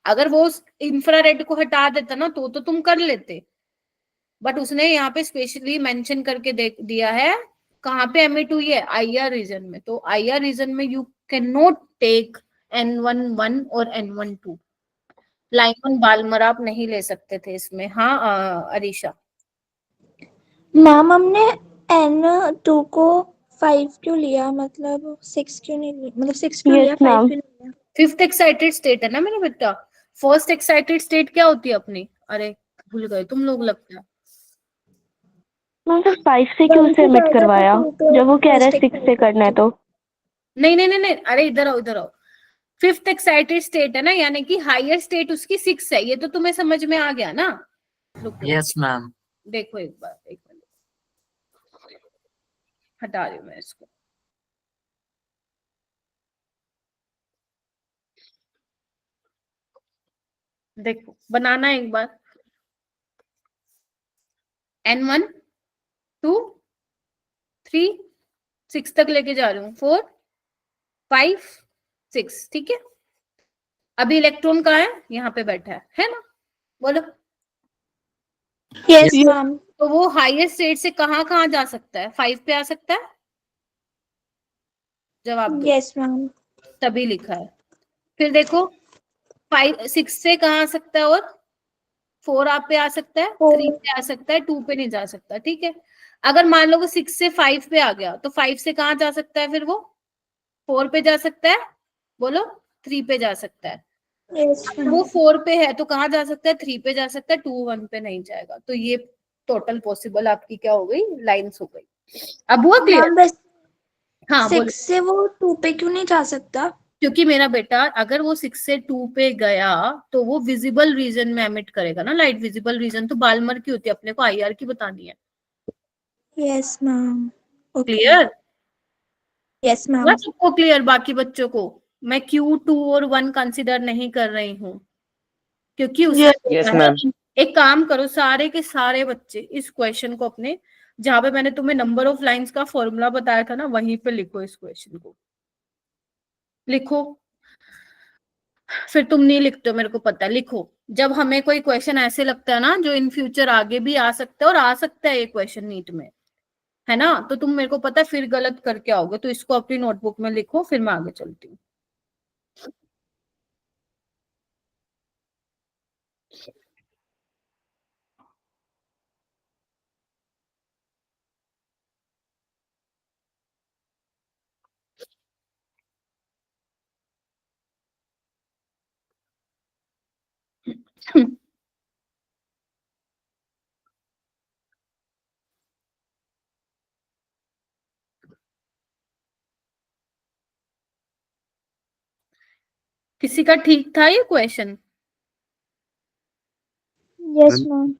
अगर वो इंफ्रारेड को हटा देता ना तो तुम कर लेते, बट उसने यहाँ पे स्पेशली मेंशन करके दिया है कहाँ पे एमिट हुई है? आईआर रीजन में। तो आईआर रीजन में you can not take N11 और N12। लाइमन बाल्मर आप नहीं ले सकते थे इसमें। हाँ अरीशा। मैम हमने N2 को 5 क्यों लिया, मतलब 6 क्यों नहीं लिया, मतलब 6 क्यों लिया, Yes, 5 ma'am. क्यों नहीं लिया? फिफ्थ एक्साइटेड स्टेट है ना मेरा बेटा। फर्स्ट एक्साइटेड स्टेट क्या होती है अपनी? अरे भूल गए तुम लोग लगता है। मैम तो 5 से क्यों 1 से से एमिट ज्यादा करवाया तो 2 पे जब वो कह रहा है first 6 से करना है excited। तो? नहीं नहीं नहीं नहीं, अरे इधर आओ इधर आओ। फिफ्थ एक्साइटेड स्टेट है ना, यानी कि हायर स्टेट उसकी 6 है, ये तो तुम्हें समझ में आ गया ना। रुको यस मैम। देखो एक बार, एक मिनट हटा रही हूँ मैं इसको। देखो बनाना एक बार। N1 2 3 6 तक लेके जा रही हूँ, 4 5 6, ठीक है। अभी इलेक्ट्रॉन कहाँ है? यहाँ पे बैठा है ना? बोलो। Yes ma'am. तो वो हाईएस्ट स्टेट से कहाँ कहाँ जा सकता है? 5 पे आ सकता है? जवाब दो। Yes ma'am. तभी लिखा है। फिर देखो 5 6 से कहाँ आ सकता है? और 4 आप पे आ सकता है, 3 पे आ सकता है, 2 पे नहीं जा सकता, ठीक है। अगर मान लो वो 6 से 5 पे आ गया तो 5 से कहाँ जा सकता है? फिर वो 4 पे जा सकता है, बोलो 3 पे जा सकता है। यस अगर वो 4 पे है तो कहाँ जा सकता है? 3 पे जा सकता है, 2 1 पे नहीं जाएगा। तो ये टोटल पॉसिबल आपकी क्या हो गई? लाइंस हो गई। अब हुआ क्लियर? मैम बस हाँ बोलो। 6 से वो 2 पे क्यों नहीं जा सकता? क्योंकि मेरा बेटा अगर वो 6 से 2 पे गया तो वो विजिबल रीजन में एमिट करेगा ना लाइट। विजिबल रीजन तो बालमर की होती है, अपने को आईआर की बतानी है। Yes ma'am. Okay. Clear? Yes ना मैम। सबको क्लियर? बाकी बच्चों को मैं Q2 और 1 कंसिडर नहीं कर रही हूँ, क्योंकि उसमें यस होता है। मैम। एक काम करो सारे के सारे बच्चे इस क्वेश्चन को अपने, जहां पे मैंने तुम्हें नंबर ऑफ लाइंस का फॉर्मूला बताया था ना, वहीं पे लिखो। इस क्वेश्चन को लिखो। फिर तुम नहीं लिखते हो, मेरे को पता है, लिखो। जब हमें कोई क्वेश्चन ऐसे लगता है ना जो इन फ्यूचर आगे भी आ सकता है, और आ सकता है ये क्वेश्चन नीट में, है ना, तो तुम मेरे को पता है फिर गलत करके आओगे। तो इसको अपनी नोटबुक में लिखो, फिर मैं आगे चलती हूँ। किसी का ठीक था ये क्वेश्चन? Yes ma'am.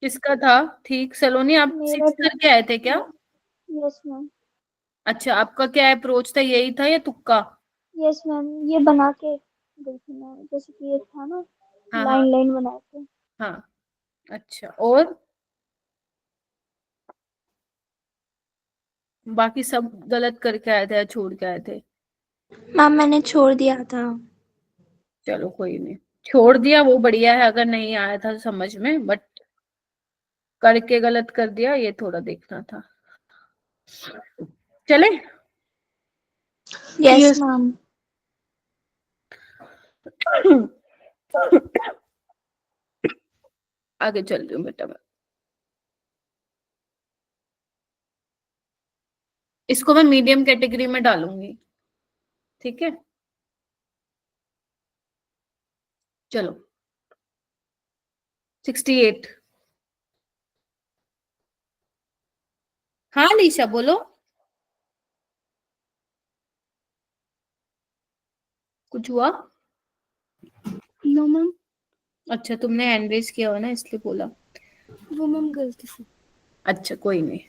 किसका था ठीक? सलोनी आप मेरा 6 ठीक। करके आए थे क्या? यस मैम। अच्छा, आपका क्या अप्रोच था, यही था या तुक्का? यस मैम, ये बना के गई थी मैं, जैसे कि एक था ना, हाँ हाँ लाइन लाइन बनाए थे। हाँ। अच्छा, और बाकी सब गलत करके आए थे या छोड़ के आए थे? मैम मैंने छोड़ दिया था। चलो कोई नहीं, छोड़ दिया वो बढ़िया है। अगर नहीं आया था समझ में, बट करके गलत कर दिया, ये थोड़ा देखना था। चले। Yes ma'am. आगे चल रही हूँ बेटा मैं। इसको मैं मीडियम कैटेगरी में डालूंगी, ठीक है। चलो 68। हाँ लीशा बोलो। कुछ हुआ? No ma'am. अच्छा, तुमने हैंड रेज किया हुआ ना इसलिए बोला। वो मैम गलती से। अच्छा कोई नहीं।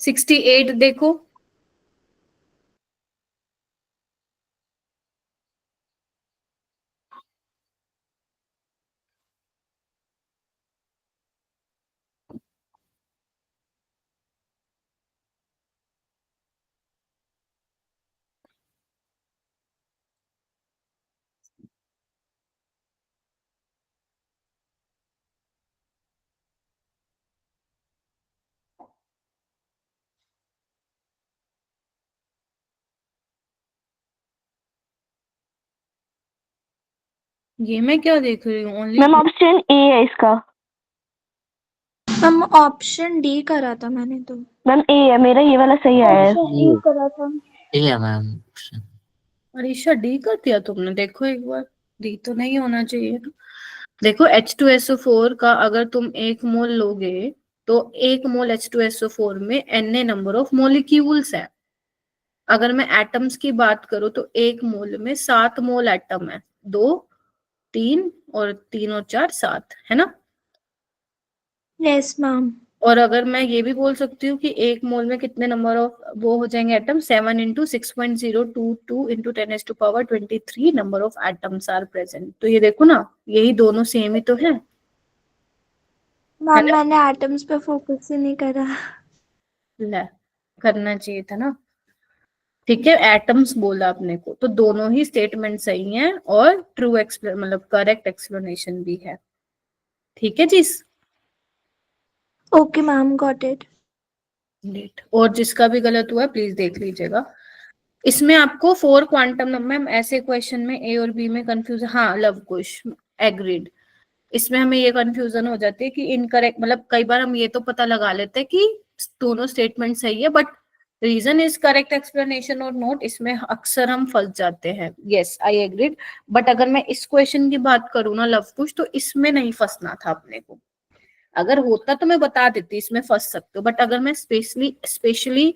68 देखो। ये मैं क्या देख रही हूँ? ओनली मैम ऑप्शन ए है इसका। मैम ऑप्शन डी करा था मैंने तो। मैम ए है, मेरा ये वाला सही आया है। ऑप्शन ए करा था। ए है मैम। अरीशा डी कर दिया तुमने? देखो एक बार, डी तो नहीं होना चाहिए ना। देखो H2SO4 का अगर तुम 1 मोल लोगे तो 1 मोल H2SO4 में n नंबर ऑफ मॉलिक्यूल्स है। अगर मैं एटम्स की बात करूं तो 1 मोल में 7 मोल एटम है, 2 3 और 3 और 4 7, है ना। Yes ma'am. और अगर मैं ये भी बोल सकती हूँ कि 1 मोल में कितने नंबर ऑफ वो हो जाएंगे atom, 7 into 6.022 into 10⁻23 number of atoms are present. तो ये देखो ना, यही दोनों सेम ही तो है मैम ना? मैंने एटम्स पे फोकस ही नहीं करा। ले, करना चाहिए था ना। ठीक है, एटम्स बोला आपने को, तो दोनों ही स्टेटमेंट सही हैं और ट्रू मतलब करेक्ट एक्सप्लेनेशन भी है। ठीक है जी। Okay ma'am, got it. Great. और जिसका भी गलत हुआ प्लीज देख लीजिएगा। इसमें आपको 4 क्वांटम नंबर, ऐसे क्वेश्चन में ए और बी में कंफ्यूजन, हाँ लव कुश एग्रीड। इसमें हमें ये कंफ्यूजन हो जाती है कि इनकरेक्ट, मतलब कई बार हम ये तो पता लगा लेते हैं कि दोनों स्टेटमेंट सही है but reason is correct explanation और नोट, इसमें अक्सर हम फंस जाते हैं। Yes I agreed. बट अगर मैं इस क्वेश्चन की बात करूँ ना लव कुश, तो इसमें नहीं फंसना था अपने को। अगर होता तो मैं बता देती इसमें फंस सकते हो, बट अगर मैं स्पेशली स्पेशली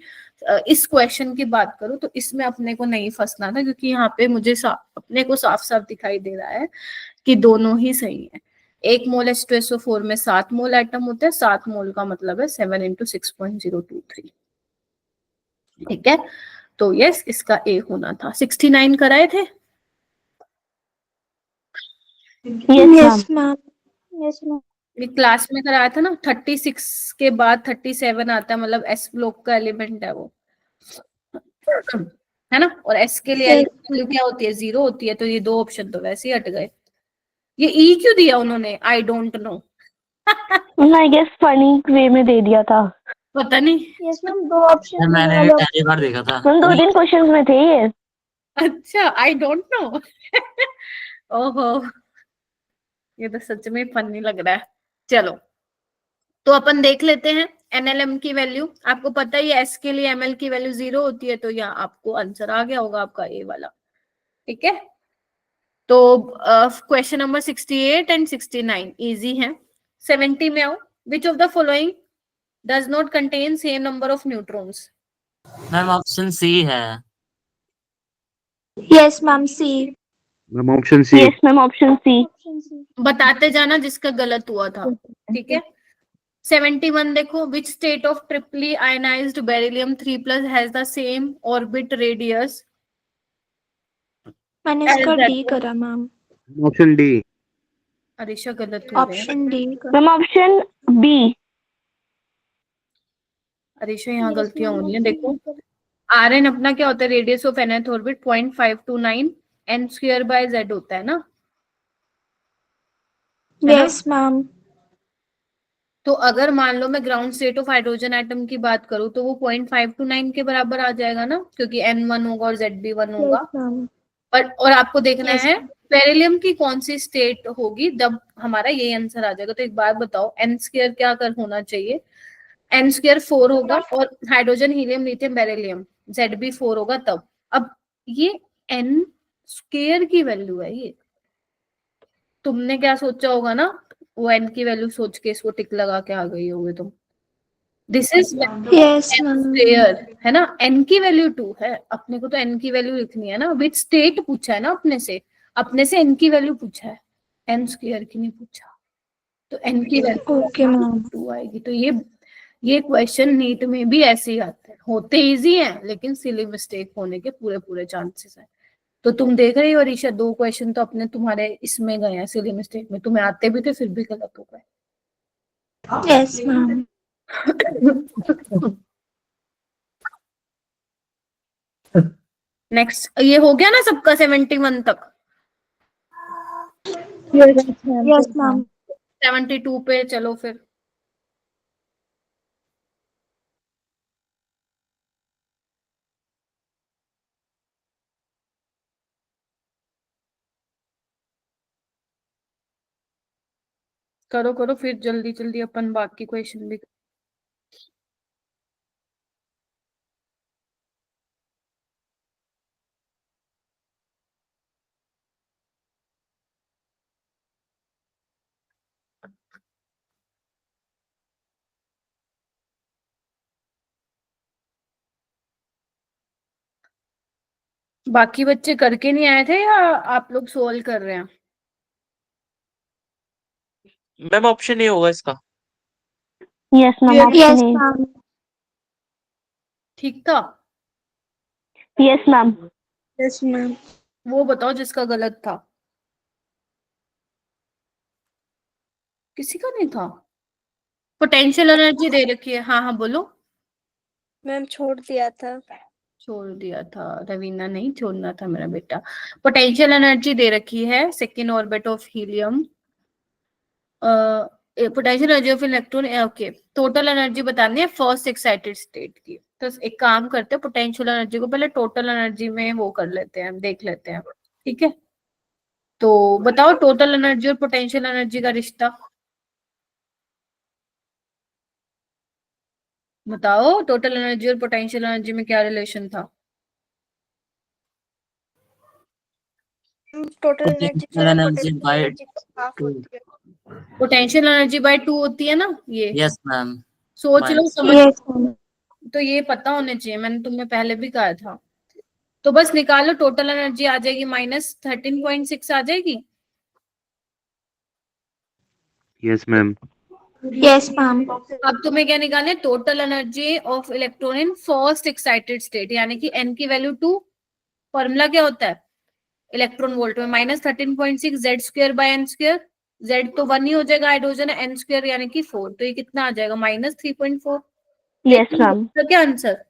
इस क्वेश्चन की बात करूं तो इसमें अपने को नहीं फंसना था, क्योंकि यहाँ पे मुझे अपने को साफ साफ दिखाई दे रहा है कि दोनों ही सही है। 1 मोल H2SO4 में 7 मोल एटम होते हैं, 7 मोल का मतलब है 7 इंटू 6.023। ठीक है, तो यस इसका ए होना था। 69 कराए थे। Yes ma'am. Yes ma'am. Class में कराया था ना। 36 के बाद 37 आता है, मतलब एस ब्लॉक का एलिमेंट है वो, है ना। और एस के लिए यस। वैल्यू क्या होती है? 0 होती है। तो ये 2 ऑप्शन तो वैसे ही हट गए। ये ई क्यों दिया उन्होंने? I don't know. I guess funny way में दे दिया था। पता नहीं। यस मैम, 2 ऑप्शन ये मैंने भी वाले पहली बार देखा था। मैम 2-3 क्वेश्चन में थे ये। अच्छा, आई डोंट नो। ओहो, ये तो सच में फनी लग रहा है। चलो, तो अपन देख लेते हैं एनएलएम की वैल्यू। आपको पता ही है एस के लिए एमएल की वैल्यू 0 होती है, तो यहाँ आपको आंसर आ गया होगा आपका ए वाला। ठीक है, तो क्वेश्चन नंबर 68 एंड 69 इजी है। 70 में आओ। Which of the following does not contain same number of neutrons? Ma'am option C है। Yes ma'am, C. Ma'am option C. Yes ma'am option C. Option C. बताते जाना जिसका गलत हुआ था। ठीक है, 71 देखो। Which state of triply ionized beryllium 3+ has the same orbit radius मैंने एज इसका दैट डी ऑफ? करा मैम। Option D. अरिशा गलत हो गए। ऑप्शन डी का। Ma'am option B. अरिशा यहाँ यस गलतियां हो मैम, रही हैं, ऑप्शन देखो। बी करा। आर एन अपना क्या होता है? Radius of nth orbit 0.529 n square by z होता है ना, है ना। Yes ma'am. तो अगर मान लो मैं ground state of hydrogen atom की बात करूं तो वो 0.529 के बराबर आ जाएगा ना, क्योंकि n 1 होगा और z भी 1 होगा। Yes ma'am. और आपको देखना यस है मैम। बेरिलियम की कौन सी स्टेट होगी, तब हमारा ये आंसर आ जाएगा। तो एक बार बताओ, n स्क्वायर क्या कर होना चाहिए? n स्क्वायर 4 होगा, और hydrogen helium lithium beryllium z भी 4 होगा तब। अब ये n स्क्वायर की वैल्यू है ये। तुमने क्या सोचा होगा ना, वो n की वैल्यू सोच के इसको टिक लगा के आ गई होगी तुम। This is yes n ma'am. Square, है ना। n की वैल्यू 2 है, अपने को तो n की वैल्यू लिखनी है ना। विच स्टेट पूछा है ना अपने से n की वैल्यू पूछा है, n स्क्वायर की नहीं पूछा। तो n की वैल्यू ओके मैम। 2 आएगी। तो ये क्वेश्चन नीट में भी ऐसे ही आते हैं, होते इजी हैं लेकिन सिली मिस्टेक होने के पूरे पूरे चांसेस हैं। तो तुम देख रही हो अरीशा, 2 क्वेश्चन तो अपने तुम्हारे इसमें गए हैं सिली मिस्टेक में, तुम्हें आते भी थे फिर भी गलत हो गए। Yes ma'am. नेक्स्ट, ये हो गया ना सबका 71 तक? Yes ma'am. 72 पे चलो फिर। करो करो फिर जल्दी जल्दी अपन बाकी क्वेश्चन भी। बाकी बच्चे करके नहीं आए थे या आप लोग सोल्व कर रहे हैं? मैम ऑप्शन ए होगा इसका। Yes ma'am, Yes, option yes A. Ma'am. ठीक था? Yes ma'am. Yes ma'am. वो बताओ जिसका गलत था। किसी का नहीं था? पोटेंशियल एनर्जी दे रखी है। हाँ हाँ बोलो। मैम छोड़ दिया था। छोड़ दिया था रवीना, नहीं छोड़ना था मेरा बेटा। पोटेंशियल एनर्जी दे रखी है second orbit of helium, potential energy of electron. Okay, total energy बतानी है फर्स्ट एक्साइटेड स्टेट की। तो एक काम करते हैं, पोटेंशियल एनर्जी को पहले टोटल एनर्जी में वो कर लेते हैं, देख लेते हैं। ठीक है, तो बताओ टोटल एनर्जी और पोटेंशियल एनर्जी का रिश्ता बताओ। टोटल एनर्जी और पोटेंशियल एनर्जी में क्या रिलेशन था? टोटल एनर्जी जो Potential है energy पोटेंशियल by एनर्जी का हाफ 2. होती है। पोटेंशियल एनर्जी बाय 2 होती है ना ये। Yes ma'am. सोच लो, Minus. समझ। Yes ma'am. तो ये पता होने चाहिए, मैंने तुम्हें पहले भी कहा था। तो बस निकालो, टोटल एनर्जी आ जाएगी -13.6 आ जाएगी। Yes, ma'am. Yes ma'am. अब तुम्हें क्या निकालना है? Total energy of electron in first excited state, यानी कि n की वैल्यू 2। फॉर्मूला क्या होता है इलेक्ट्रॉन वोल्ट में? -13.6 Z square by n square. Z तो 1 ही हो जाएगा, हाइड्रोजन है, एन स्क्वायर यानी कि 4। तो ये कितना आ जाएगा? -3.4। Yes ma'am. तो क्या आंसर?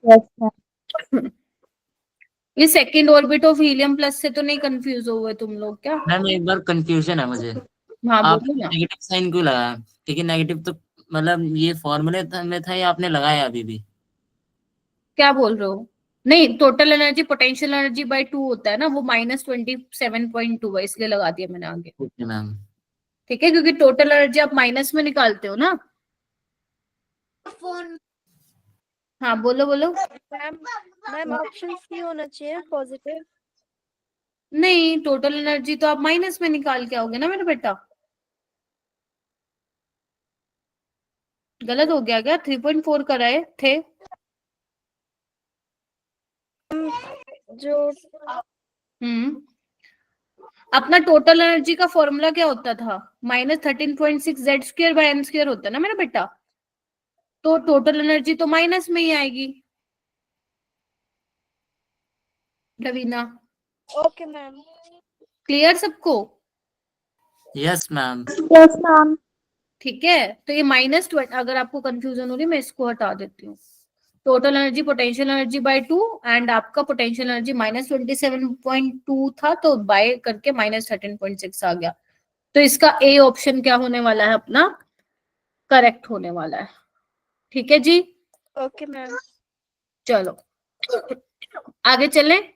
Yes ma'am. ये second orbit of helium plus से तो नहीं कंफ्यूज हो गए तुम लोग क्या? मैम एक बार कंफ्यूजन है मुझे। हाँ आपने बोलो ना। नेगेटिव साइन क्यों लगाया? ठीक है, नेगेटिव तो मतलब ये फॉर्मूले में था या आपने लगाया अभी भी? क्या बोल रहे हो? नहीं, total energy potential energy by 2 होता है ना, वो -27.2 है, इसलिए लगा दिया मैंने आगे। Okay ma'am. ठीक है, क्योंकि टोटल एनर्जी आप माइनस में निकालते हो ना। हाँ बोलो बोलो। मैम मैम ऑप्शन सी होना चाहिए पॉजिटिव। नहीं, टोटल एनर्जी तो आप माइनस में निकाल के आओगे ना मेरा बेटा। गलत हो गया क्या? 3.4 कराए थे। जो अपना टोटल एनर्जी का फॉर्मूला क्या होता था? -13.6 Z square by n square होता है ना मेरा बेटा। तो टोटल एनर्जी तो माइनस में ही आएगी रवीना। Okay ma'am. क्लियर सबको? Yes ma'am. Yes ma'am. ठीक है, तो ये -20, अगर आपको कंफ्यूजन हो रही मैं इसको हटा देती हूँ। Total energy potential energy by 2 and आपका पोटेंशियल एनर्जी -27.2 था, तो बाय करके -13.6 आ गया। तो इसका ए ऑप्शन क्या होने वाला है अपना? करेक्ट होने वाला है। ठीक है जी, ओके मैम। चलो आगे चलें।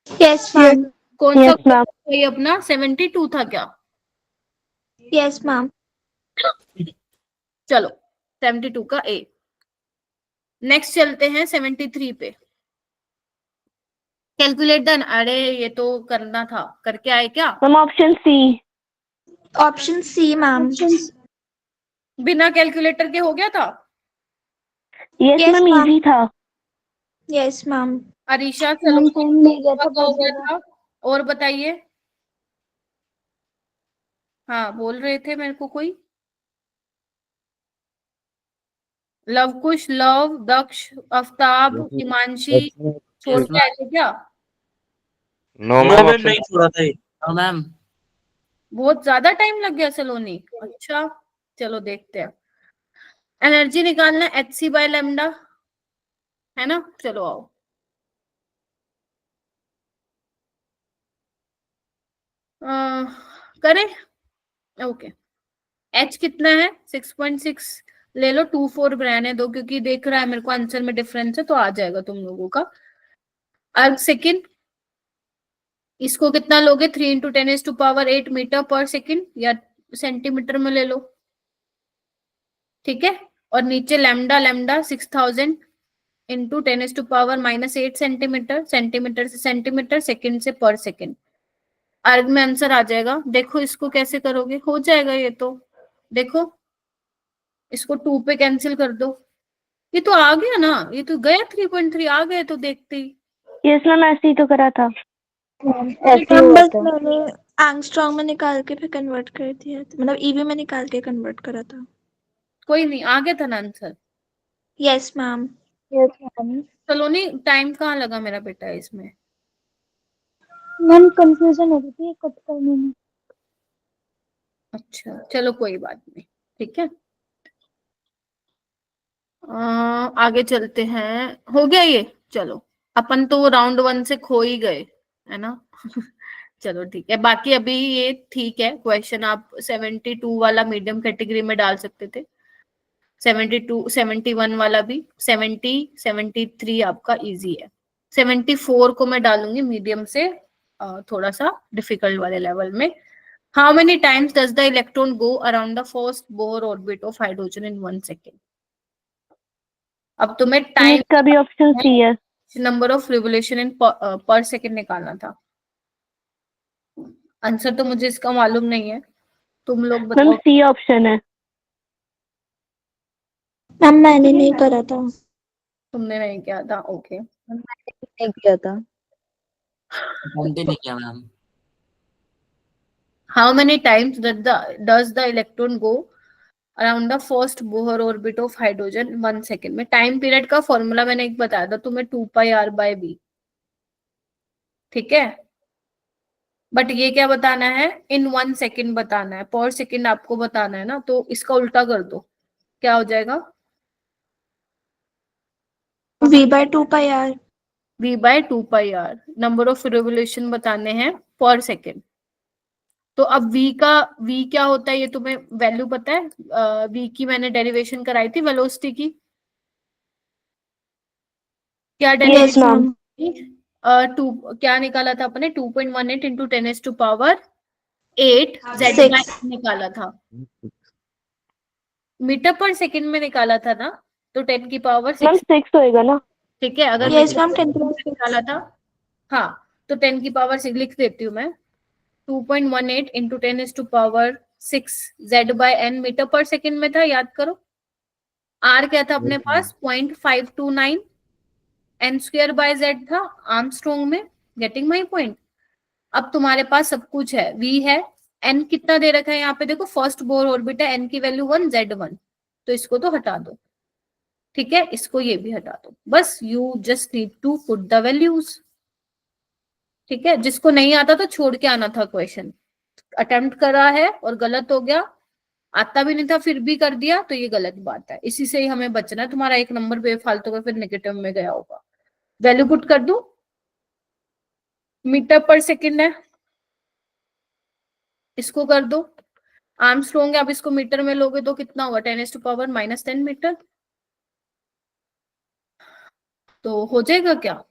Yes ma'am. कौन सा यस मैम। ये अपना 72 था क्या? यस मैम। चलो 72 का ए। नेक्स्ट चलते हैं 73 पे। Calculate done. अरे ये तो करना था, करके आए क्या? Ma'am option C. Option C ma'am. बिना कैलकुलेटर के हो गया था? Yes Yes, ma'am, ma'am. Easy था। Yes ma'am. अरीशा चलो मैम टाइम ले गया था का हो बहुत गया ज्यादा। था। और बताइए। हाँ बोल रहे थे मेरे को कोई। लवकुश, लव, दक्ष, आफ्ताब, हिमांशी, छोड़ के आए थे क्या? No, no ma'am. Ma'am Option नहीं छोड़ा था ये। हाँ मैम। बहुत ज्यादा टाइम लग गया सलोनी। अच्छा चलो देखते हैं। एनर्जी निकालना एच बाय लैम्डा है ना। चलो आओ। करें। ओके, एच कितना है? 6.6 ले लो, 2 4 रहने दो क्योंकि देख रहा है मेरे को आंसर में डिफरेंस है, तो आ जाएगा तुम लोगों का। अर्ग सेकेंड, इसको कितना लोगे? 3 × 10⁸ मीटर पर सेकेंड, या सेंटीमीटर में ले लो, ठीक है। और नीचे lambda, lambda 6000 into 10⁻⁻8 centimetre, centimetre से सेंटीमीटर, सेकंड से पर सेकंड। अर्ग में आंसर आ जाएगा। देखो इसको कैसे करोगे, हो जाएगा ये तो। देखो इसको 2 पे कैंसिल कर दो, ये तो आ गया ना, ये तो गया 3.3 आ गए तो देखते ही। यस मैम, ऐसे ही तो करा था। ऐसे ही बस मैंने एंगस्ट्रॉम में निकाल के फिर कन्वर्ट कर दिया था, मतलब ईवी में निकाल के कन्वर्ट करा था। कोई नहीं, आ गया था ना आंसर। यस मैम। चलो नहीं, टाइम कहाँ लगा मेरा बेटा इसमें। मैम कंफ्यूजन हो रही थी कट करने में। अच्छा चलो कोई बात नहीं, ठीक है। आगे चलते हैं, हो गया ये। चलो अपन तो राउंड 1 से खो ही गए, है ना। चलो ठीक है, बाकी अभी ये ठीक है। क्वेश्चन आप 72 वाला मीडियम कैटेगरी में डाल सकते थे, 72 71 वाला भी, 70 73 आपका इजी है, 74 को मैं डालूंगी मीडियम से थोड़ा सा डिफिकल्ट वाले लेवल में। How many times does the electron go around the first Bohr orbit of hydrogen in 1 second. अब तुम्हें टाइम, इसका भी ऑप्शन सी है। नंबर ऑफ रिवोल्यूशन इन पर सेकेंड निकालना था। आंसर तो मुझे इसका मालूम नहीं है, तुम लोग मैम बताओ। सी ऑप्शन है। मैम मैंने नहीं करा था। तुमने नहीं किया था, ओके। नहीं किया था। घूमते नहीं क्या ma'am. How many times does the electron go around the first Bohr orbit of hydrogen 1 second में। टाइम पीरियड का फॉर्मूला मैंने एक बताया था तुम्हें, 2πr/b, ठीक है। बट ये क्या बताना है, इन 1 सेकेंड बताना है, पर सेकेंड आपको बताना है ना, तो इसका उल्टा कर दो, क्या हो जाएगा। v/2πr। v/2πr, number of revolution बताने हैं पर सेकेंड। तो अब v क्या होता है, ये तुम्हें वैल्यू पता है। v की मैंने डेरिवेशन कराई थी वेलोसिटी की, क्या यस डेरिवेशन मैम। टू क्या निकाला था अपने, 2.18 इंटू 10⁸8 z/n निकाला था, मीटर पर सेकंड में निकाला था ना, तो 10⁻6, मैम 6 होएगा ना। ठीक है। अगर यस मैम, निकाला था, हाँ, तो 10⁻6 लिख देती हूँ मैं, 2.18 इंटू 10⁻6 z/n मीटर पर सेकंड में था, याद करो। r क्या था अपने पास, 0.529, n²/z था आर्मस्ट्रॉन्ग में, गेटिंग माई पॉइंट। अब तुम्हारे पास सब कुछ है, v है, n कितना दे रखा है यहाँ पे, देखो फर्स्ट बोर ऑर्बिट है, n की वैल्यू 1, z1, तो इसको तो हटा दो, ठीक है। इसको ये भी हटा दो, बस you just need to put the values, ठीक है। जिसको नहीं आता तो छोड़ के आना था क्वेश्चन, अटेम्प्ट करा है और गलत हो गया, आता भी नहीं था फिर भी कर दिया, तो ये गलत बात है। इसी से ही हमें बचना है, तुम्हारा 1 नंबर बेफालतू का फिर नेगेटिव में गया होगा। वैल्यू पुट कर दूं, मीटर पर सेकंड है, इसको कर दो। आर्मस्ट्रॉन्ग है, अब इसको मीटर में लोगे तो कितना होगा, 10⁻⁻10 मीटर, तो हो जाएगा क्या।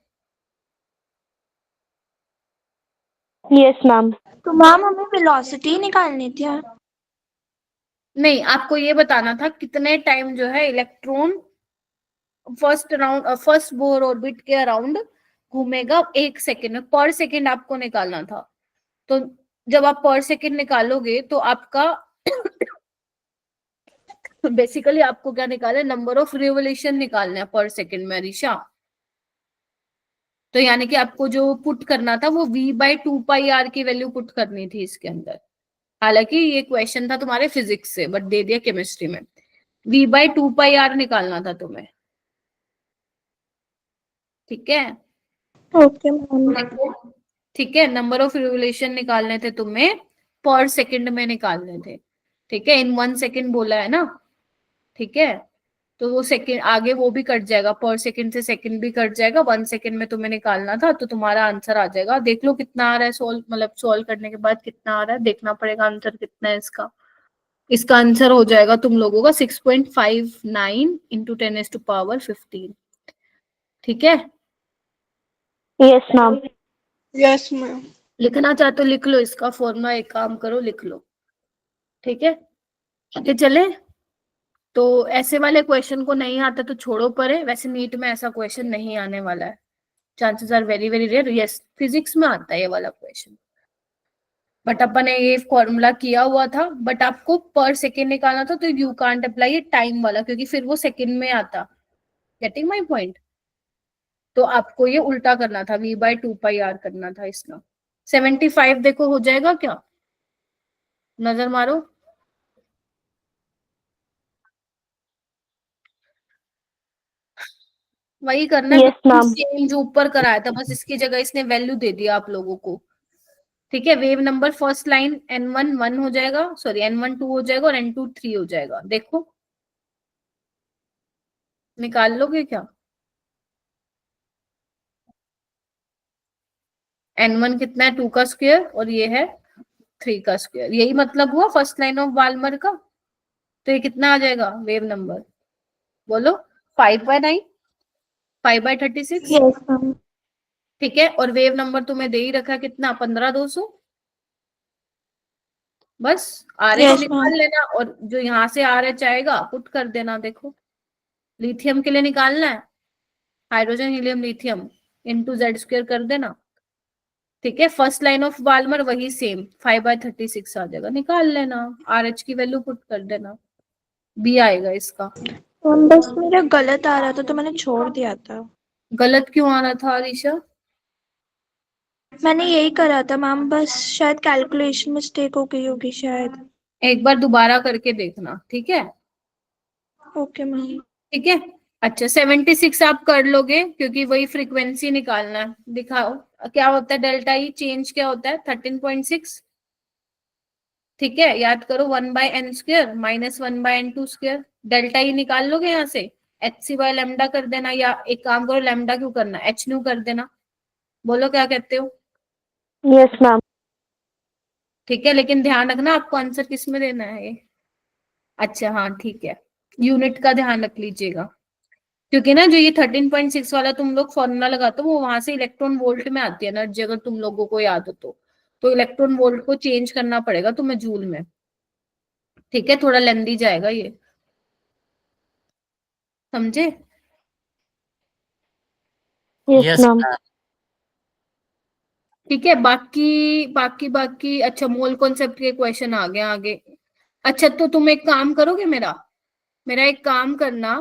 यस मैम। तो मैम हमें वेलोसिटी निकालनी थी। नहीं, आपको ये बताना था कितने टाइम जो है इलेक्ट्रॉन फर्स्ट बोर ऑर्बिट के अराउंड घूमेगा 1 सेकेंड में, पर सेकेंड आपको निकालना था। तो जब आप पर सेकेंड निकालोगे तो आपका बेसिकली आपको क्या निकालना है, नंबर ऑफ रिवोल्यूशन निकालना है पर सेकेंड में, अरीशा। तो यानी कि आपको जो पुट करना था वो v/2πr की वैल्यू पुट करनी थी इसके अंदर। हालांकि ये क्वेश्चन था तुम्हारे फिजिक्स से, बट दे दिया केमिस्ट्री में, v/2πr निकालना था तुम्हें, ठीक है। Okay ma'am. ठीक है, नंबर ऑफ रिवोल्यूशन निकालने थे तुम्हें, पर सेकंड में निकालने थे, ठीक है। इन 1 सेकेंड बोला है ना, ठीक है। तो वो सेकंड आगे वो भी कट जाएगा, पर सेकंड से सेकंड भी कट जाएगा, 1 सेकंड में तुम्हें निकालना था, तो तुम्हारा आंसर आ जाएगा। देख लो कितना आ रहा है, सोल्व मतलब सोल्व करने के बाद कितना आ रहा है, देखना पड़ेगा आंसर कितना है इसका। इसका आंसर हो जाएगा तुम लोगों का 6.59 इंटू 10⁻15, ठीक है। Yes ma'am. Yes ma'am. लिखना चाहते हो लिख लो, इसका फॉर्मूला एक काम करो लिख लो, ठीक है, आगे चले। तो ऐसे वाले क्वेश्चन को नहीं आता तो छोड़ो परे, वैसे नीट में ऐसा क्वेश्चन नहीं आने वाला है, chances are very very rare. Yes, physics में आता है ये वाला क्वेश्चन, बट अपन ने ये फॉर्मूला किया हुआ था, बट आपको पर सेकेंड निकालना था, तो यू कांट अप्लाई टाइम वाला, क्योंकि फिर वो सेकेंड में आता। Getting my point? तो आपको ये उल्टा करना था, v/2πr करना था इसका। 75 देखो हो जाएगा क्या, नजर मारो। वही करना है, Yes, बिल्कुल ma'am. सेम जो ऊपर कराया था, बस इसकी जगह इसने वैल्यू दे दिया आप लोगों को। ठीक है, wave number first line n1 1 हो जाएगा, सॉरी n1 2 हो जाएगा और n2 3 हो जाएगा। देखो निकाल लोगे क्या? n1 कितना है, 2 का स्क्वायर, और ये है 3 का स्क्वायर। यही मतलब हुआ फर्स्ट लाइन ऑफ वाल्मर का। तो ये कितना आ जाएगा वेव नंबर, बोलो? 5/9, 5/36। Yes ma'am. ठीक है, और वेव नंबर तुम्हें दे ही रखा कितना, 15/200। बस RH यस निकाल मैम। लेना, और जो यहाँ से RH आएगा पुट कर देना। देखो लिथियम के लिए निकालना है, hydrogen helium lithium into Z² कर देना। ठीक है, फर्स्ट लाइन ऑफ वाल्मर वही सेम 5/36 आ जाएगा, निकाल लेना। RH की वैल्यू पुट कर देना, B आएगा इसका। मैम बस मेरा गलत आ रहा था तो मैंने छोड़ दिया था। गलत क्यों आ रहा था अरीशा? मैंने यही करा था मैम, बस शायद कैलकुलेशन मिस्टेक हो गई होगी शायद। एक बार दोबारा करके देखना, ठीक है? Okay ma'am. ठीक है, अच्छा 76 आप कर लोगे, क्योंकि वही फ्रीक्वेंसी निकालना है। दिखाओ क्या होता है डेल्टा ई, चेंज क्या होता है, 13.6। ठीक है, याद करो 1/n² minus 1/n²। Delta E निकाल लोगे यहाँ से, hc/λ कर देना, या एक काम करो, लैम्डा क्यों करना, h कर देना। बोलो क्या कहते हो? Yes, ma'am. ठीक है, लेकिन ध्यान रखना आपको आंसर किस में देना है ये। अच्छा हाँ ठीक है, यूनिट का ध्यान रख लीजिएगा, क्योंकि ना जो ये 13.6 वाला तुम लोग फॉर्मूला लगाते हो, वो वहां से इलेक्ट्रॉन वोल्ट में आती है एनर्जी, अगर तुम लोगों को याद हो तो इलेक्ट्रॉन वोल्ट को चेंज करना पड़ेगा तुम्हें जूल में। ठीक है, थोड़ा लेंदी जाएगा ये, समझे? Yes, yes ma'am. ठीक है, बाकी बाकी बाकी अच्छा मोल कॉन्सेप्ट के क्वेश्चन आ गए आगे। अच्छा तो तुम एक काम करोगे, मेरा मेरा एक काम करना,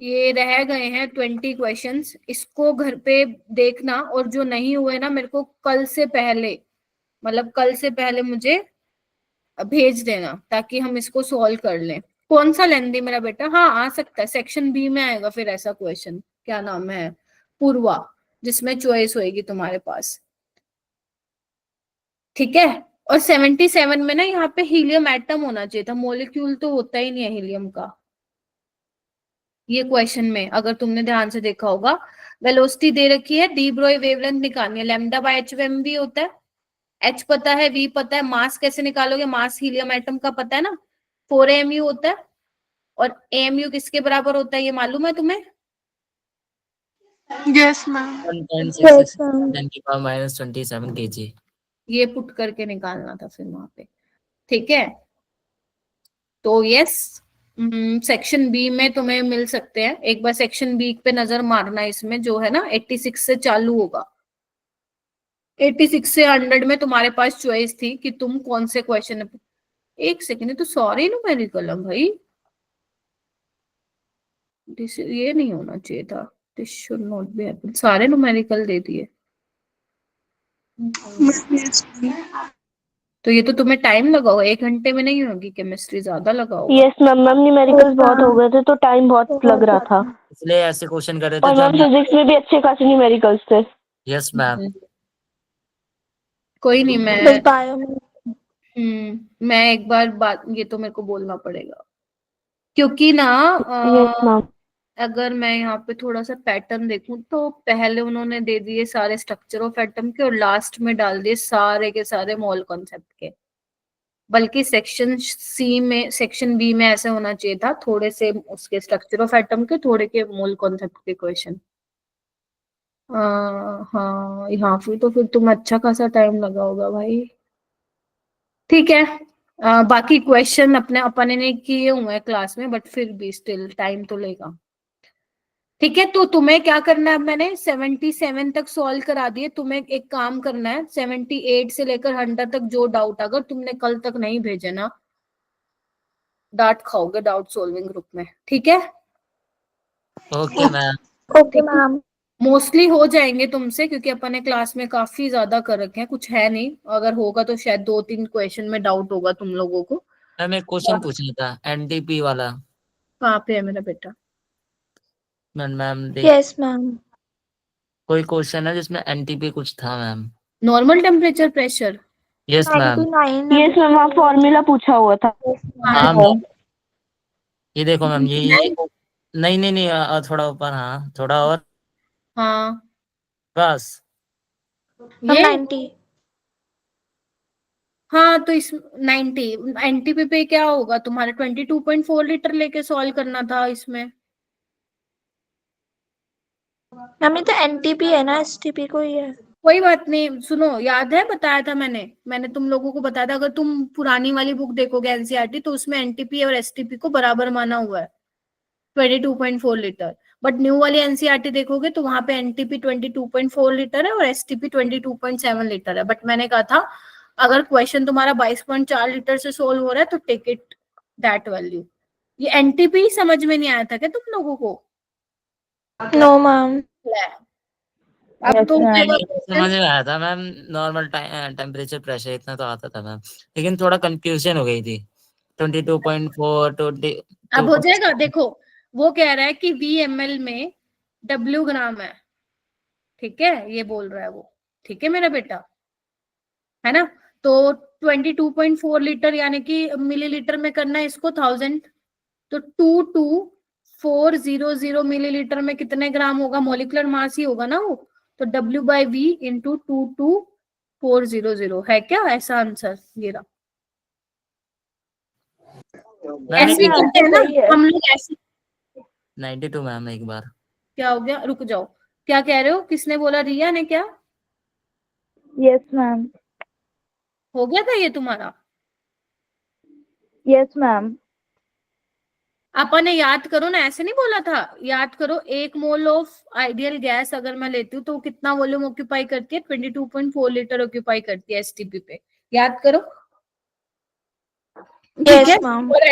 ये रह गए हैं 20 क्वेश्चंस, इसको घर पे देखना, और जो नहीं हुए ना मेरे को कल से पहले, मतलब कल से पहले मुझे भेज देना, ताकि हम इसको सॉल्व कर लें। कौन सा लेंदी मेरा बेटा? हाँ आ सकता है, सेक्शन बी में आएगा फिर ऐसा क्वेश्चन, क्या नाम है, पूर्वा, जिसमें चॉइस होएगी तुम्हारे पास। ठीक है, और 77 में ना यहाँ पे हीलियम एटम होना चाहिए था, मोलिक्यूल तो होता ही नहीं है हीलियम का ये क्वेश्चन में, अगर तुमने ध्यान से देखा होगा। वेलोसिटी दे रखी है, डी ब्रोई वेवलेंथ निकालनी है, λ/h होता है, h पता है, v पता है, मास कैसे निकालोगे, मास हीलियम एटम का पता है ना, 4 AMU होता है, और AMU किसके बराबर होता है ये मालूम है तुम्हें? Yes ma'am. 1.66 10 की पावर -27 kg। ये पुट करके निकालना था फिर वहां पे। ठीक है, तो यस, सेक्शन बी में तुम्हें मिल सकते हैं, एक बार सेक्शन बी पे नजर मारना, इसमें जो है ना 86 से चालू होगा, 86 से 100 में तुम्हारे पास चॉइस थी कि तुम कौन से क्वेश्चन। एक सेकेंड, तो सॉरी न्यूमेरिकल है भाई, ये नहीं होना चाहिए था, this should not be happen, सारे न्यूमेरिकल दे दिए। तो ये तो तुम्हें टाइम लगा होगा, 1 घंटे में नहीं होगी केमिस्ट्री, ज्यादा लगा होगा। Yes, ma'am. मैम न्यूमेरिकल्स बहुत हो गए थे तो टाइम बहुत लग रहा था, इसलिए ऐसे क्वेश्चन कर रहे थे और जो मैम हमें। फिजिक्स में भी अच्छे खासे न्यूमेरिकल्स थे। Yes ma'am. कोई नहीं, बस बायो में। मैं एक बार बात, ये तो मेरे को बोलना पड़ेगा, क्योंकि ना Yes, मैम। अगर मैं यहाँ पे थोड़ा सा पैटर्न देखूं, तो पहले उन्होंने दे दिए सारे स्ट्रक्चर ऑफ एटम के, और लास्ट में डाल दिए सारे के सारे मोल कॉन्सेप्ट के। बल्कि सेक्शन सी में, सेक्शन बी में ऐसे होना चाहिए था, थोड़े से उसके स्ट्रक्चर ऑफ एटम के, थोड़े के मोल कॉन्सेप्ट के क्वेश्चन। हाँ यहाँ फिर तो फिर तुम्हें अच्छा खासा टाइम लगा होगा भाई। ठीक है, बाकी क्वेश्चन अपने ने किए हुए हैं क्लास में, बट फिर भी स्टिल टाइम तो लेगा। ठीक है, तो तुम्हें क्या करना है, मैंने 77 तक सॉल्व करा दिए, तुम्हें एक काम करना है 78 से लेकर 100 तक जो डाउट अगर तुमने कल तक नहीं भेजे ना, डांट खाओगे डाउट सॉल्विंग ग्रुप में। ठीक है, okay ma'am. Okay ma'am. Mostly हो जाएंगे तुमसे, क्योंकि अपने क्लास में काफी ज्यादा कर रखे हैं, कुछ है नहीं, अगर होगा तो शायद 2-3 क्वेश्चन में डाउट होगा तुम लोगों को। मैम एक क्वेश्चन पूछना था एनटीपी वाला। कहाँ पे है मेरा बेटा? Ma'am yes ma'am. कोई क्वेश्चन है जिसमें एनटीपी कुछ था ma'am? Normal temperature pressure. Yes ma'am. 99 yes ma'am, वहाँ फॉर्मूला पूछा हुआ था। हाँ मैम, ये देखो मैम, ये नहीं नहीं नहीं, थोड़ा ऊपर, हाँ थोड़ा और, हाँ बस। ये 90। हाँ, तो इस 90 एनटीपी पे क्या होगा तुम्हारा? 22.4 लीटर लेके सॉल्व करना था इसमें। मैम ये तो एनटीपी है ना, एसटीपी को ही है। कोई बात नहीं, सुनो, याद है बताया था मैंने तुम लोगों को बताया था, अगर तुम पुरानी वाली बुक देखोगे एनसीईआरटी तो उसमें एनटीपी और एसटीपी को बराबर माना हुआ है 22.4 लीटर। बट न्यू वाली एनसीईआरटी देखोगे तो वहां पे एनटीपी 22.4 लीटर है और एसटीपी 22.7 लीटर है। बट मैंने कहा था अगर क्वेश्चन तुम्हारा 22.4 लीटर से सोल्व हो रहा है तो टेक इट दैट वैल्यू। ये एनटीपी समझ में नहीं आया था क्या तुम लोगों को? No ma'am. अब तो समझ में आया था मैम, नॉर्मल टेम्परेचर प्रेशर इतना तो आता था मैम, लेकिन थोड़ा कंफ्यूजन हो गई थी 22.4 अब हो जाएगा। देखो वो कह रहा है कि VML में W ग्राम है, ठीक है, ये बोल रहा है वो। ठीक है मेरा बेटा, है ना? तो 22.4 लीटर यानी कि मिलीलीटर में करना है इसको 1000, तो 22400 मिलीलीटर में कितने ग्राम होगा? मॉलिक्यूलर मास ही होगा ना वो, तो W/V इंटू 22400 है क्या? ऐसा आंसर ये रहा। ऐसे ही करते हैं ना हम लोग, ऐसे। 92 मैम एक बार। क्या हो गया? रुक जाओ, क्या कह रहे हो? किसने बोला? रिया ने क्या? यस मैम। हो गया था ये तुम्हारा? Yes ma'am. अपन याद करो ना, ऐसे नहीं बोला था, याद करो 1 मोल ऑफ आइडियल गैस अगर मैं लेती हूँ तो कितना वॉल्यूम ऑक्यूपाई करती है? 22.4 लीटर ऑक्यूपाई करती है एसटीपी पे, याद करो। ठीक है, और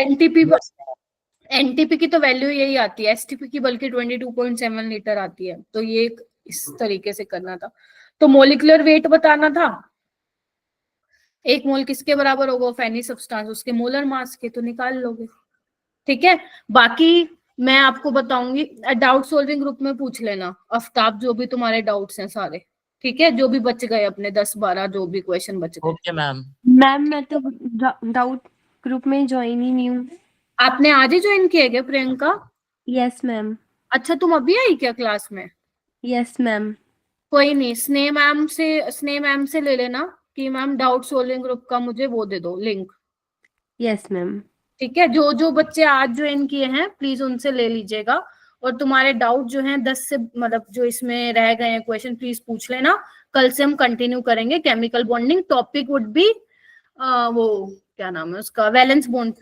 एनटीपी की तो वैल्यू यही आती है, एसटीपी की बल्कि 22.7 लीटर आती है। तो ये इस तरीके से करना था। तो मोलिकुलर वेट बताना था, 1 मोल किसके बराबर होगा? फैनी सब्सटेंस, उसके मोलर मास के, तो निकाल लोगे। ठीक है, बाकी मैं आपको बताऊंगी, डाउट सॉल्विंग ग्रुप में पूछ लेना आफ्ताब, जो भी तुम्हारे डाउट्स हैं सारे। ठीक है, जो भी बच गए अपने 10-12 जो भी क्वेश्चन बच गए। Okay ma'am. मैम मैं तो डाउट ग्रुप में ज्वाइन ही नहीं हूँ। आपने आज ही ज्वाइन किया क्या प्रियंका? Yes ma'am. अच्छा, तुम अभी आई क्या क्लास में? Yes ma'am. कोई नहीं, स्नेह मैम से ले लेना कि मैम डाउट सॉल्विंग ग्रुप का मुझे वो दे दो लिंक। Yes ma'am. ठीक है, जो जो बच्चे आज ज्वाइन किए हैं प्लीज उनसे ले लीजिएगा, और तुम्हारे डाउट जो हैं 10 से मतलब जो इसमें रह गए हैं क्वेश्चन प्लीज पूछ लेना। कल से हम कंटिन्यू करेंगे chemical bonding, topic would be वो क्या नाम है उसका, वैलेंस बॉन्ड।